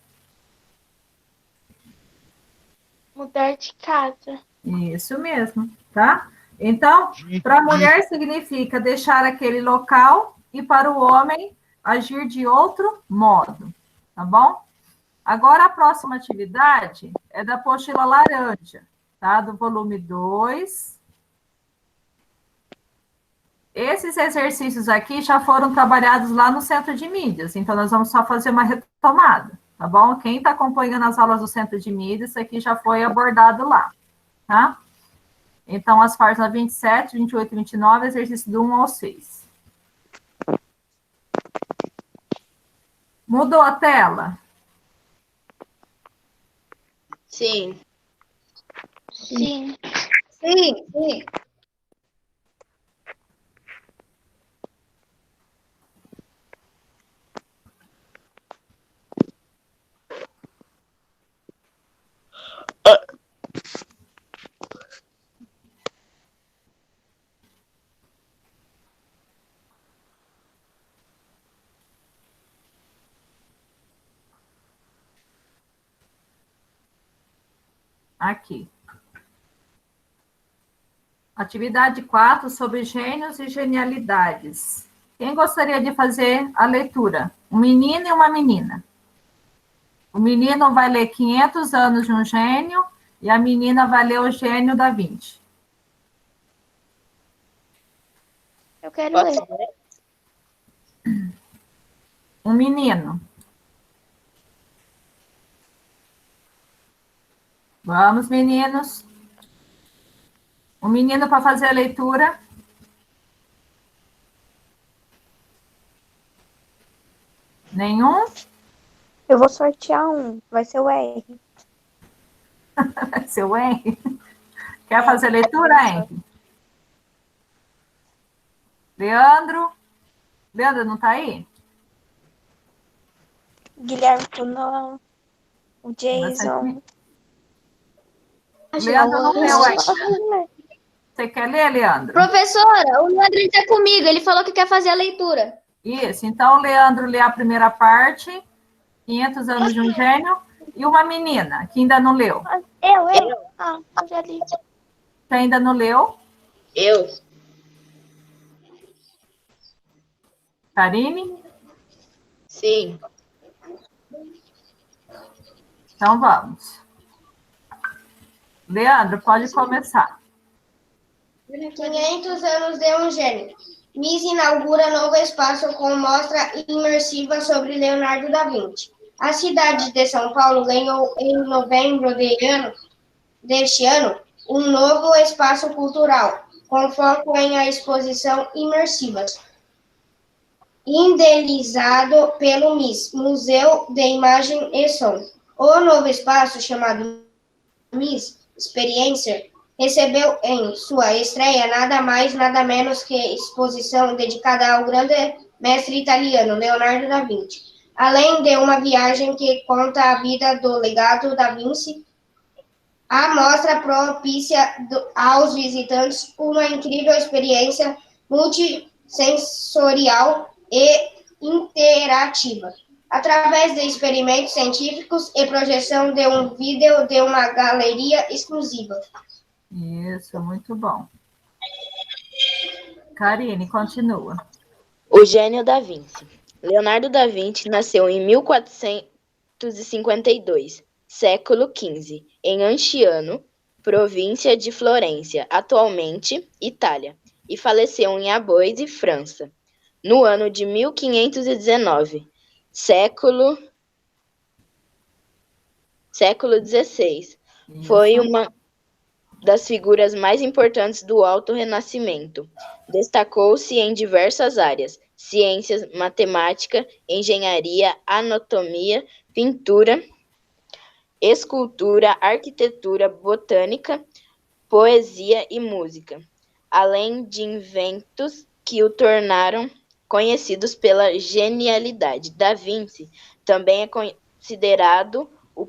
Mudar de casa. Isso mesmo, tá? Então, para a mulher significa deixar aquele local e para o homem agir de outro modo, tá bom? Agora, a próxima atividade é da apostila laranja, tá? Do volume 2. Esses exercícios aqui já foram trabalhados lá no Centro de Mídias, então nós vamos só fazer uma retomada, tá bom? Quem está acompanhando as aulas do Centro de Mídias, isso aqui já foi abordado lá, tá? Então, as páginas 27, 28 e 29, exercício do 1 ao 6. Mudou a tela? Sim. Sim. Sim, sim. Aqui. Atividade 4, sobre gênios e genialidades. Quem gostaria de fazer a leitura? Um menino e uma menina. O menino vai ler 500 anos de um gênio e a menina vai ler o gênio da Vinci. Eu quero Posso ler. ler? Um menino. Vamos, meninos. Um menino para fazer a leitura. Nenhum? Eu vou sortear um. Vai ser o R. Seu Henry. Quer fazer a leitura, Henry? Leandro? Leandro não está aí? Guilherme Punão. O Jason. Leandro não leu ainda. Você quer ler, Leandro? Professora, o Leandro está comigo. Ele falou que quer fazer a leitura. Isso. Então, o Leandro lê a primeira parte, 500 anos de um gênio, e uma menina, que ainda não leu. Eu. Ah, eu já li. Que ainda não leu. Eu. Karine? Sim. Então, vamos. Leandro, pode começar. 500 anos de um gênio. Miss inaugura novo espaço com mostra imersiva sobre Leonardo da Vinci. A cidade de São Paulo ganhou em novembro deste ano um novo espaço cultural, com foco em a exposição imersiva, idealizado pelo MIS, Museu de Imagem e Som. O novo espaço, chamado MIS Experiencer, recebeu em sua estreia nada mais, nada menos que exposição dedicada ao grande mestre italiano Leonardo da Vinci. Além de uma viagem que conta a vida do legado da Vinci, a mostra propicia aos visitantes uma incrível experiência multissensorial e interativa, através de experimentos científicos e projeção de um vídeo de uma galeria exclusiva. Isso, muito bom. Karine, continua. O gênio da Vinci. Leonardo da Vinci nasceu em 1452, século XV, em Anciano, província de Florência, atualmente Itália, e faleceu em Aboise, França, no ano de 1519, século XVI. Foi uma das figuras mais importantes do Alto Renascimento. Destacou-se em diversas áreas: ciências, matemática, engenharia, anatomia, pintura, escultura, arquitetura, botânica, poesia e música, além de inventos que o tornaram conhecidos pela genialidade. Da Vinci também é considerado o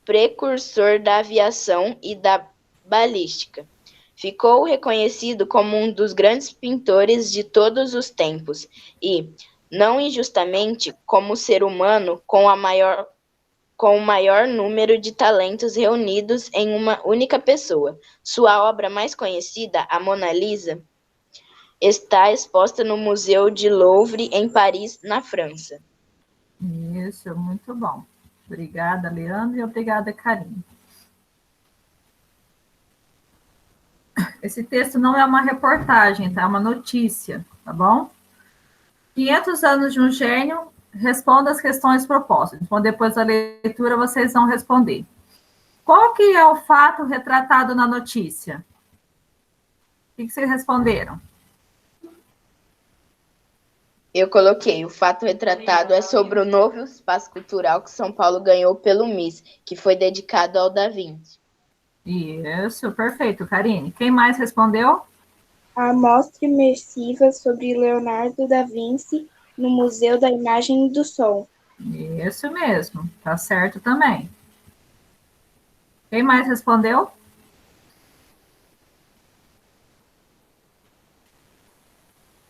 precursor da aviação e da balística. Ficou reconhecido como um dos grandes pintores de todos os tempos e, não injustamente, como o ser humano com o maior número de talentos reunidos em uma única pessoa. Sua obra mais conhecida, a Mona Lisa, está exposta no Museu de Louvre, em Paris, na França. Isso, muito bom. Obrigada, Leandro, e obrigada, Karine. Esse texto não é uma reportagem, tá? É uma notícia, tá bom? 500 anos de um gênio, responda as questões propostas. Então, depois da leitura, vocês vão responder. Qual que é o fato retratado na notícia? O que vocês responderam? Eu coloquei, o fato retratado é sobre o novo espaço cultural que São Paulo ganhou pelo MIS, que foi dedicado ao Da Vinci. Isso, perfeito, Karine. Quem mais respondeu? A mostra imersiva sobre Leonardo da Vinci no Museu da Imagem e do Som. Isso mesmo, tá certo também. Quem mais respondeu?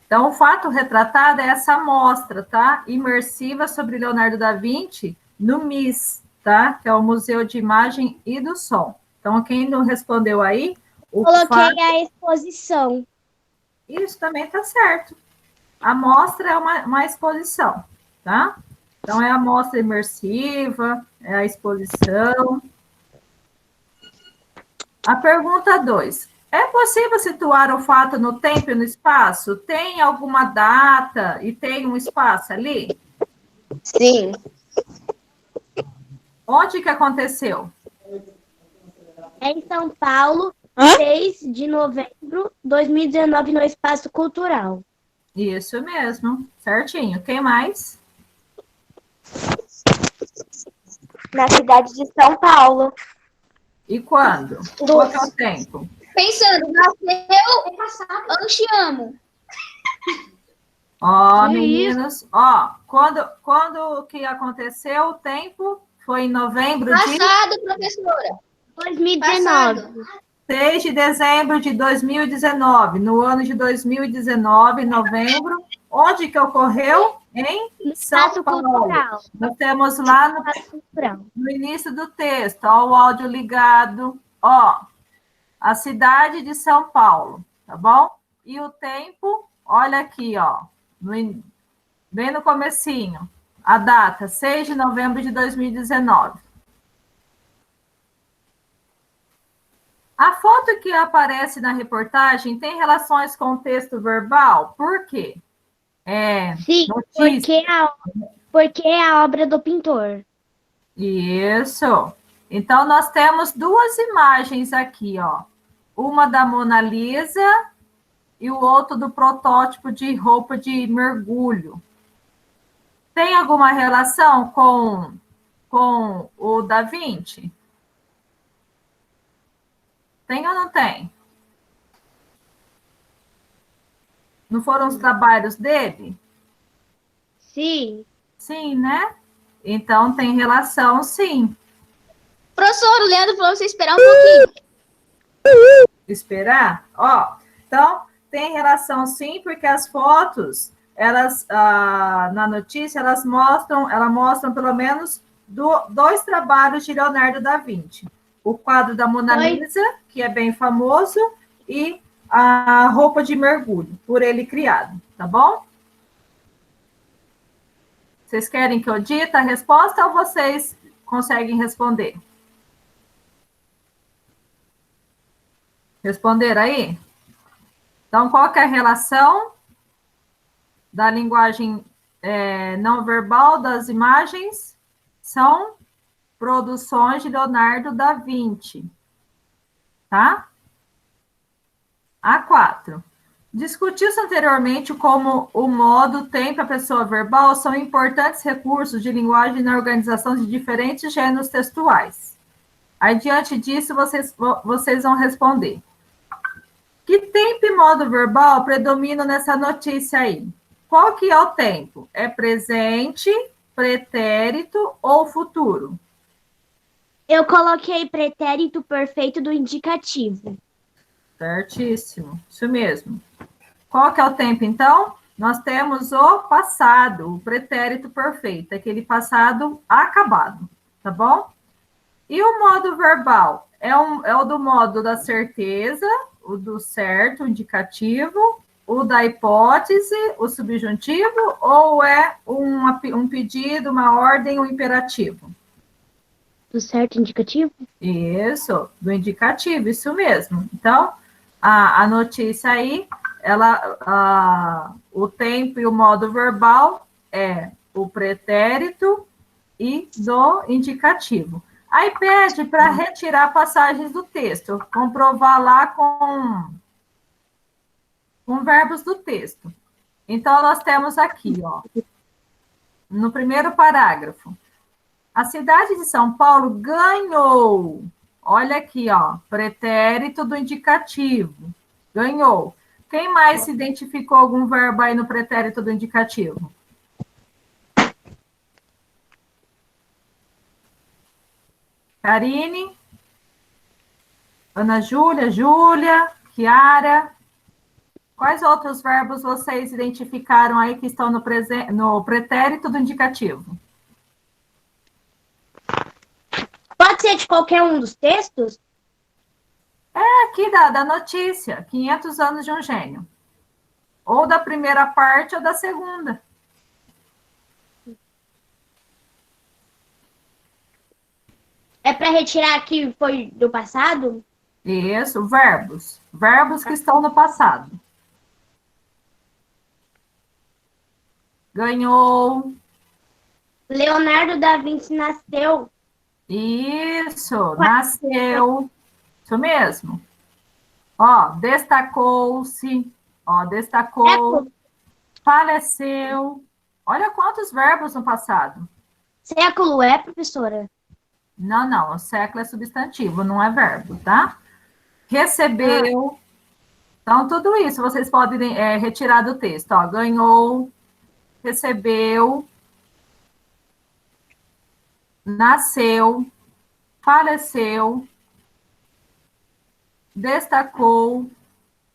Então, o fato retratado é essa amostra, tá? Imersiva sobre Leonardo da Vinci no MIS, tá? Que é o Museu de Imagem e do Som. Então, quem não respondeu aí? Coloquei a exposição. Isso também tá certo. A mostra é uma exposição, tá? Então, é a mostra imersiva, é a exposição. A pergunta 2. É possível situar o fato no tempo e no espaço? Tem alguma data e tem um espaço ali? Sim. Onde que aconteceu? Em São Paulo, 6 de novembro de 2019, no Espaço Cultural. Isso mesmo, certinho. Quem mais? Na cidade de São Paulo. E quando? Qual que é o tempo? Pensando, nasceu Anchiamo. Ó, meninos, ó, quando que aconteceu o tempo? Foi em novembro Passado, professora. 2019. 6 de dezembro de 2019, no ano de 2019, novembro, onde que ocorreu? Em São Paulo. Nós temos lá no início do texto, ó, o áudio ligado, ó, a cidade de São Paulo, tá bom? E o tempo, olha aqui, ó, bem no comecinho, A data, 6 de novembro de 2019. A foto que aparece na reportagem tem relações com o texto verbal? Por quê? Sim, porque é a obra do pintor. Isso. Então, nós temos duas imagens aqui, ó. Uma da Mona Lisa e o outro do protótipo de roupa de mergulho. Tem alguma relação com o Da Vinci? Tem ou não tem? Não foram os trabalhos dele? Sim. Sim, né? Então, tem relação, sim. Professor, o Leandro falou pra você esperar um pouquinho. Esperar? Ó, então, tem relação, sim, porque as fotos, elas, na notícia, ela mostram pelo menos dois trabalhos de Leonardo da Vinci. O quadro da Mona Lisa, que é bem famoso, e a roupa de mergulho, por ele criado, tá bom? Vocês querem que eu dita a resposta ou vocês conseguem responder? Responder aí? Então, qual que é a relação da linguagem não verbal das imagens? São produções de Leonardo da Vinci. Tá? A4. Discutiu-se anteriormente como o modo, o tempo e a pessoa verbal são importantes recursos de linguagem na organização de diferentes gêneros textuais. Aí, diante disso, vocês vão responder. Que tempo e modo verbal predominam nessa notícia aí? Qual que é o tempo? É presente, pretérito ou futuro? Eu coloquei pretérito perfeito do indicativo. Certíssimo, isso mesmo. Qual que é o tempo, então? Nós temos o passado, o pretérito perfeito, aquele passado acabado, tá bom? E o modo verbal? É o do modo da certeza, o do certo, o indicativo, o da hipótese, o subjuntivo, ou é um pedido, uma ordem, um imperativo? Do certo indicativo? Isso, do indicativo, isso mesmo. Então, a notícia aí, o tempo e o modo verbal é o pretérito e do indicativo. Aí pede para retirar passagens do texto, comprovar lá com verbos do texto. Então, nós temos aqui, ó, no primeiro parágrafo, a cidade de São Paulo ganhou, olha aqui, ó, pretérito do indicativo, ganhou. Quem mais se identificou algum verbo aí no pretérito do indicativo? Karine, Ana Júlia, Kiara. Quais outros verbos vocês identificaram aí que estão no pretérito do indicativo? Pode ser de qualquer um dos textos? É aqui da notícia, 500 anos de um gênio. Ou da primeira parte ou da segunda. É para retirar que foi do passado? Isso, verbos. Verbos que estão no passado. Ganhou. Leonardo da Vinci nasceu. Isso, nasceu. Isso mesmo. Ó, destacou-se. Ó, destacou. Faleceu. Olha quantos verbos no passado. Século é, professora? Não. O século é substantivo, não é verbo, tá? Recebeu. Então, tudo isso vocês podem retirar do texto. Ó, ganhou, recebeu, nasceu, faleceu, destacou,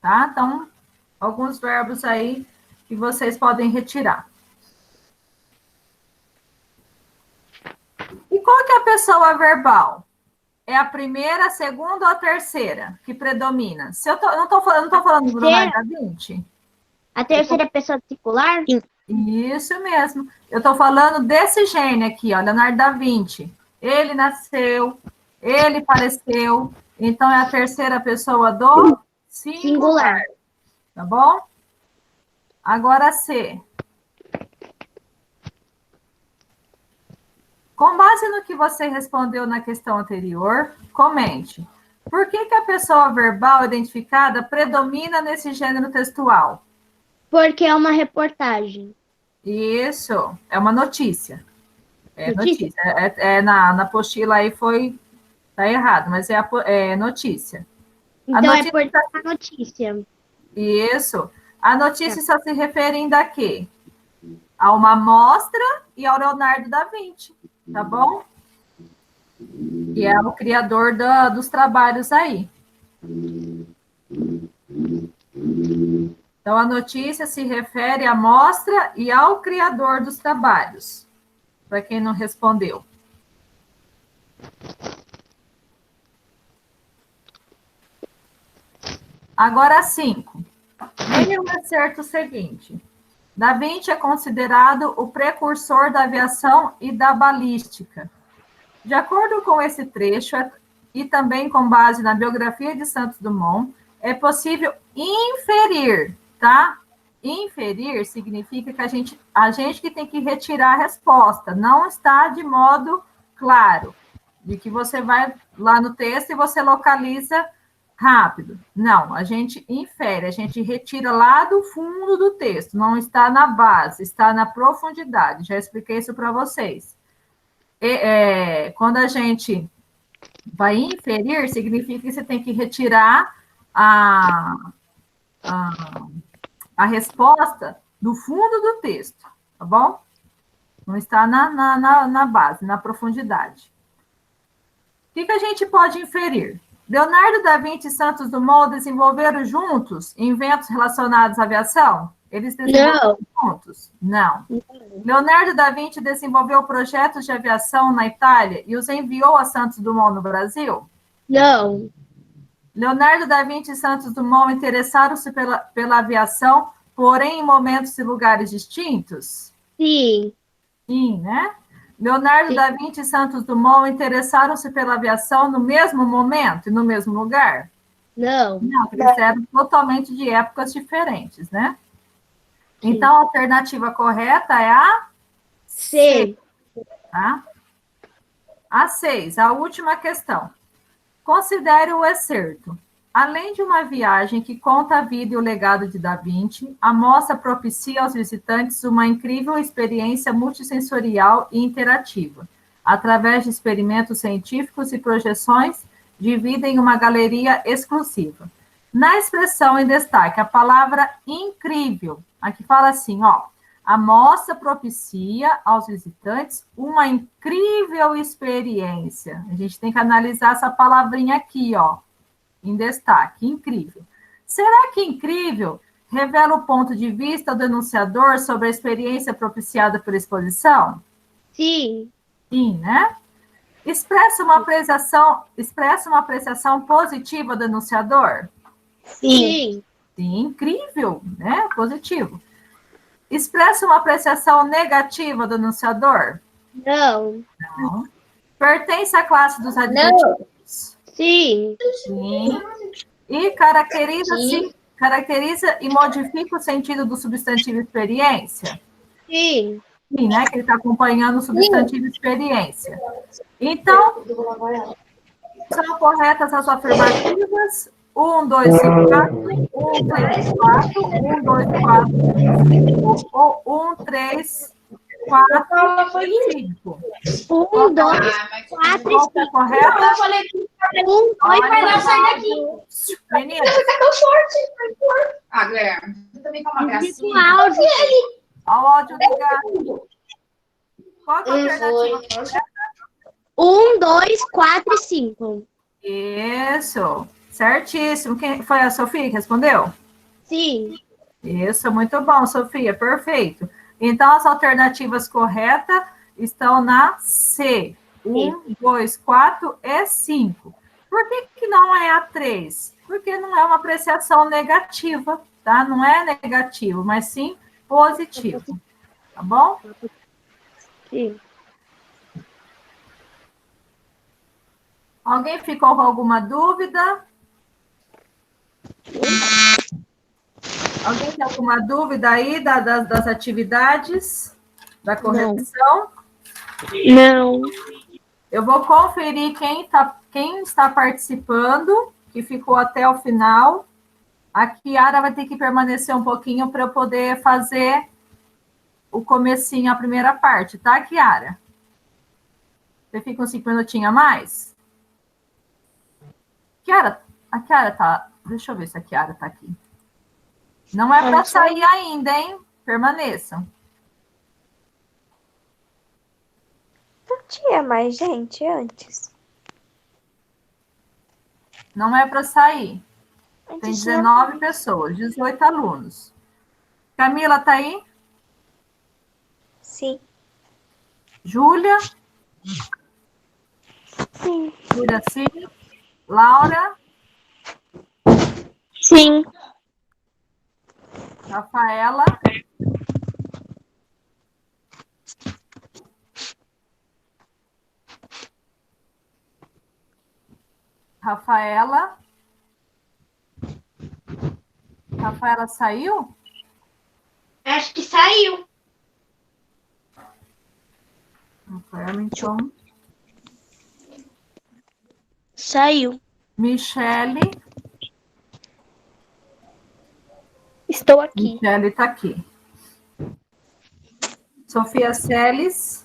tá? Então, alguns verbos aí que vocês podem retirar. E qual que é a pessoa verbal? É a primeira, a segunda ou a terceira que predomina? Se eu não estou falando do Leonardo da Vinci. A terceira pessoa singular? Sim. Isso mesmo. Eu estou falando desse gênio aqui, ó, Leonardo da Vinci. Ele nasceu, ele faleceu, então é a terceira pessoa do singular. Tá bom? Agora C. Com base no que você respondeu na questão anterior, comente. Por que a pessoa verbal identificada predomina nesse gênero textual? Porque é uma reportagem. Isso, é uma notícia. É notícia. Na apostila aí tá errado, mas é notícia. Então é por a notícia. Isso. A notícia só se refere a quê? A uma amostra e ao Leonardo da Vinci, tá bom? Que é o criador dos trabalhos aí. Então, a notícia se refere à amostra e ao criador dos trabalhos, para quem não respondeu. Agora, 5. Nenhum acerto o seguinte. Da Vinci é considerado o precursor da aviação e da balística. De acordo com esse trecho, e também com base na biografia de Santos Dumont, é possível inferir, tá? Inferir significa que a gente que tem que retirar a resposta, não está de modo claro, de que você vai lá no texto e você localiza rápido. Não, a gente infere, a gente retira lá do fundo do texto, não está na base, está na profundidade. Já expliquei isso para vocês. Quando a gente vai inferir, significa que você tem que retirar a resposta do fundo do texto, tá bom? Não está na base, na profundidade. O que a gente pode inferir? Leonardo da Vinci e Santos Dumont desenvolveram juntos inventos relacionados à aviação? Eles desenvolveram juntos? Não. Leonardo da Vinci desenvolveu projetos de aviação na Itália e os enviou a Santos Dumont no Brasil? Não. Leonardo da Vinci e Santos Dumont interessaram-se pela aviação, porém em momentos e lugares distintos? Sim. Sim, né? Leonardo da Vinci e Santos Dumont interessaram-se pela aviação no mesmo momento e no mesmo lugar? Não. Não, eles eram totalmente de épocas diferentes, né? Sim. Então, a alternativa correta é a C. Tá? A 6, a última questão. Considere o excerto. Além de uma viagem que conta a vida e o legado de Da Vinci, a mostra propicia aos visitantes uma incrível experiência multissensorial e interativa, através de experimentos científicos e projeções de vida em uma galeria exclusiva. Na expressão em destaque, a palavra incrível. Aqui fala assim, ó. A mostra propicia aos visitantes uma incrível experiência. A gente tem que analisar essa palavrinha aqui, ó. Em destaque, incrível. Será que incrível revela o ponto de vista do enunciador sobre a experiência propiciada pela exposição? Sim. Sim, né? Expressa uma apreciação positiva do enunciador? Sim. Sim, incrível, né? Positivo. Expressa uma apreciação negativa do enunciador? Não. Não. Pertence à classe dos adjetivos? Não. Sim. Sim. E caracteriza e modifica o sentido do substantivo experiência? Sim. Sim, né? Que ele está acompanhando o substantivo experiência. Então, são corretas as afirmativas. 1, 2, 5, 4. 1, 3, 4. 1, 2, 4, 5. Ou 1, 3, 4, 5. 1, 2, 4, 5. Tá correto? 1, 2, 4, 5. Meninas. Guilherme, você também quer uma gracinha? Olha o áudio ligado. Qual que é a alternativa? 1, 2, 4 e 5. Isso. Certíssimo. Quem foi a Sofia que respondeu? Sim. Isso, muito bom, Sofia. Perfeito. Então, as alternativas corretas estão na C. 1, 2, 4 e 5. Por que não é a 3? Porque não é uma apreciação negativa, tá? Não é negativo, mas sim positivo. Tá bom? Sim. Alguém ficou com alguma dúvida? Alguém tem alguma dúvida aí das atividades, da correção? Não. Eu vou conferir quem está participando, que ficou até o final. A Kiara vai ter que permanecer um pouquinho para eu poder fazer o comecinho, a primeira parte, tá, Kiara? Você fica uns 5 minutinhos a mais? A Kiara tá... Deixa eu ver se a Kiara tá aqui. Não é para sair ainda, hein? Permaneçam. Não tinha mais gente antes. Não é para sair. Tem Antes tinha 19 pessoas, 18 alunos. Camila, tá aí? Sim. Júlia? Sim. Júlia, sim. Laura? Sim. Rafaela? Rafaela? Rafaela saiu? Acho que saiu. Rafaela, então. Saiu. Michele? Estou aqui. Michele está aqui. Sofia Celes?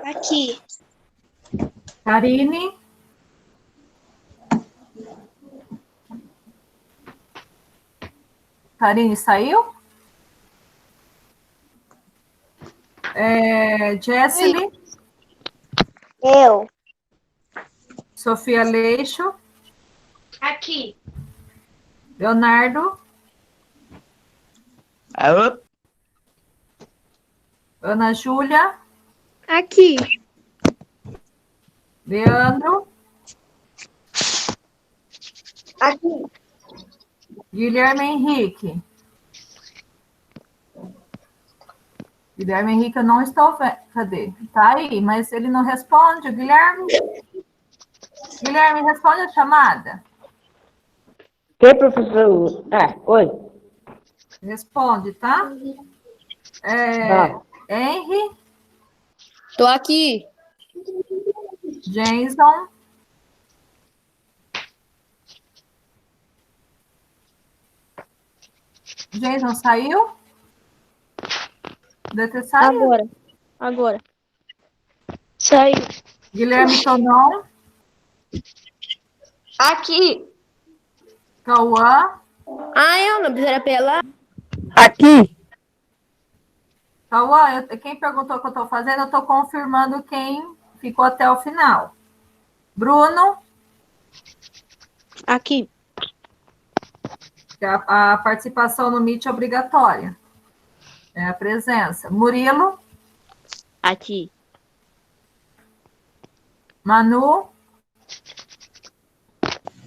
Aqui. Karine? Karine saiu? Jessely? Eu. Sofia Leixo? Aqui. Leonardo? Alô? Ana Júlia? Aqui. Leandro? Aqui. Guilherme Henrique? Guilherme Henrique, eu não estou vendo. Cadê? Tá aí, mas ele não responde. Guilherme? Guilherme, responde a chamada. Que, professor? Oi. Responde, tá? Henry? Tô aqui. Jason? Jason saiu? Deve ter saído. Agora. Saiu. Guilherme Tonon? Aqui. Cauã? Eu não precisaria apelar. Aqui. Cauã, quem perguntou o que eu estou fazendo, eu estou confirmando quem ficou até o final. Bruno? Aqui. A participação no Meet é obrigatória. É a presença. Murilo? Aqui. Manu?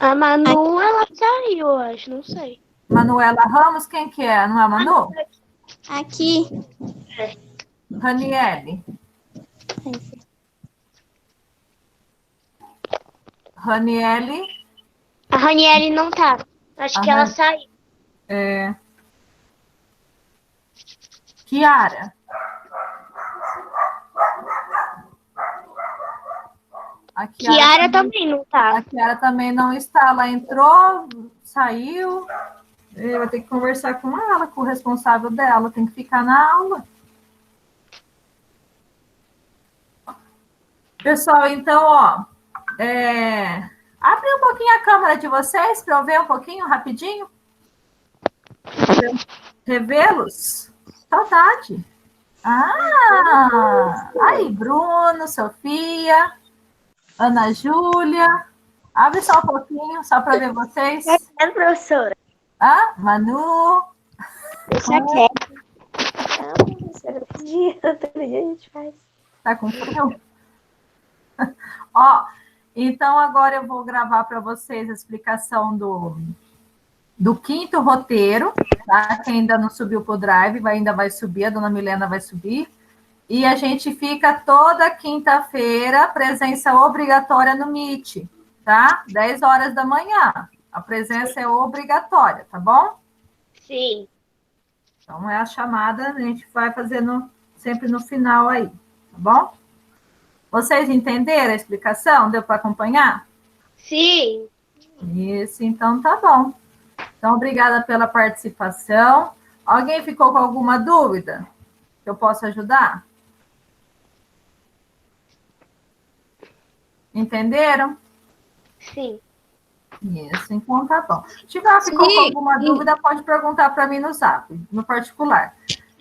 A Manu, ela saiu, eu acho, não sei. Manuela Ramos, quem que é? Não é a Manu? Aqui. Raniele? Raniele? A Raniele não tá. Acho que ela saiu. Kiara? A Kiara também não tá. A Kiara também não está. Ela entrou, saiu. Eu vou ter que conversar com ela, com o responsável dela. Tem que ficar na aula. Pessoal, então, abre um pouquinho a câmera de vocês para eu ver um pouquinho, rapidinho. Revê-los. Saudade. Aí, Bruno, Sofia, Ana Júlia. Abre só um pouquinho, só para ver vocês. Professora. Manu. Deixa quieto. Não, professora, outro dia a gente faz. Tá com frio? Então agora eu vou gravar para vocês a explicação do 5º roteiro, tá? Quem ainda não subiu para o Drive, ainda vai subir, a dona Milena vai subir. E a gente fica toda quinta-feira, presença obrigatória no Meet, tá? 10 horas da manhã. A presença é obrigatória, tá bom? Sim. Então, é a chamada, a gente vai fazendo sempre no final aí, tá bom? Vocês entenderam a explicação? Deu para acompanhar? Sim. Isso, então tá bom. Então, obrigada pela participação. Alguém ficou com alguma dúvida que eu possa ajudar? Entenderam? Sim. Isso, então tá bom. Se tiver ficou com alguma dúvida, pode perguntar para mim no Zap, no particular.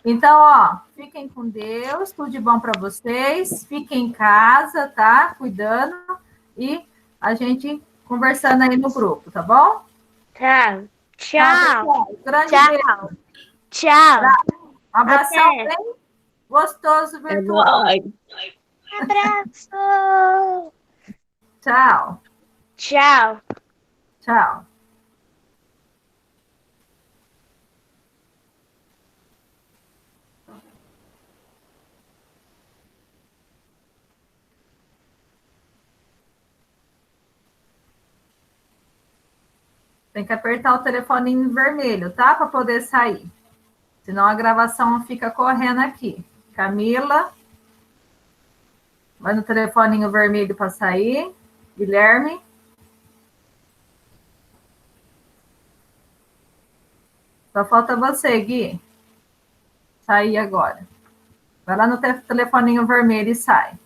Então, ó, fiquem com Deus, tudo de bom para vocês. Fiquem em casa, tá? Cuidando. E a gente conversando aí no grupo, tá bom? Tá. Tchau. Tá, pessoal? Grande Tchau. beijo. Tchau. Um abração Até. bem gostoso virtual. Abraço. Tchau. Tchau. Tchau. Tem que apertar o telefoninho vermelho, tá? Para poder sair. Senão a gravação fica correndo aqui. Camila. Vai no telefoninho vermelho para sair. Guilherme. Só falta você, Gui. Sair agora. Vai lá no telefoninho vermelho e sai.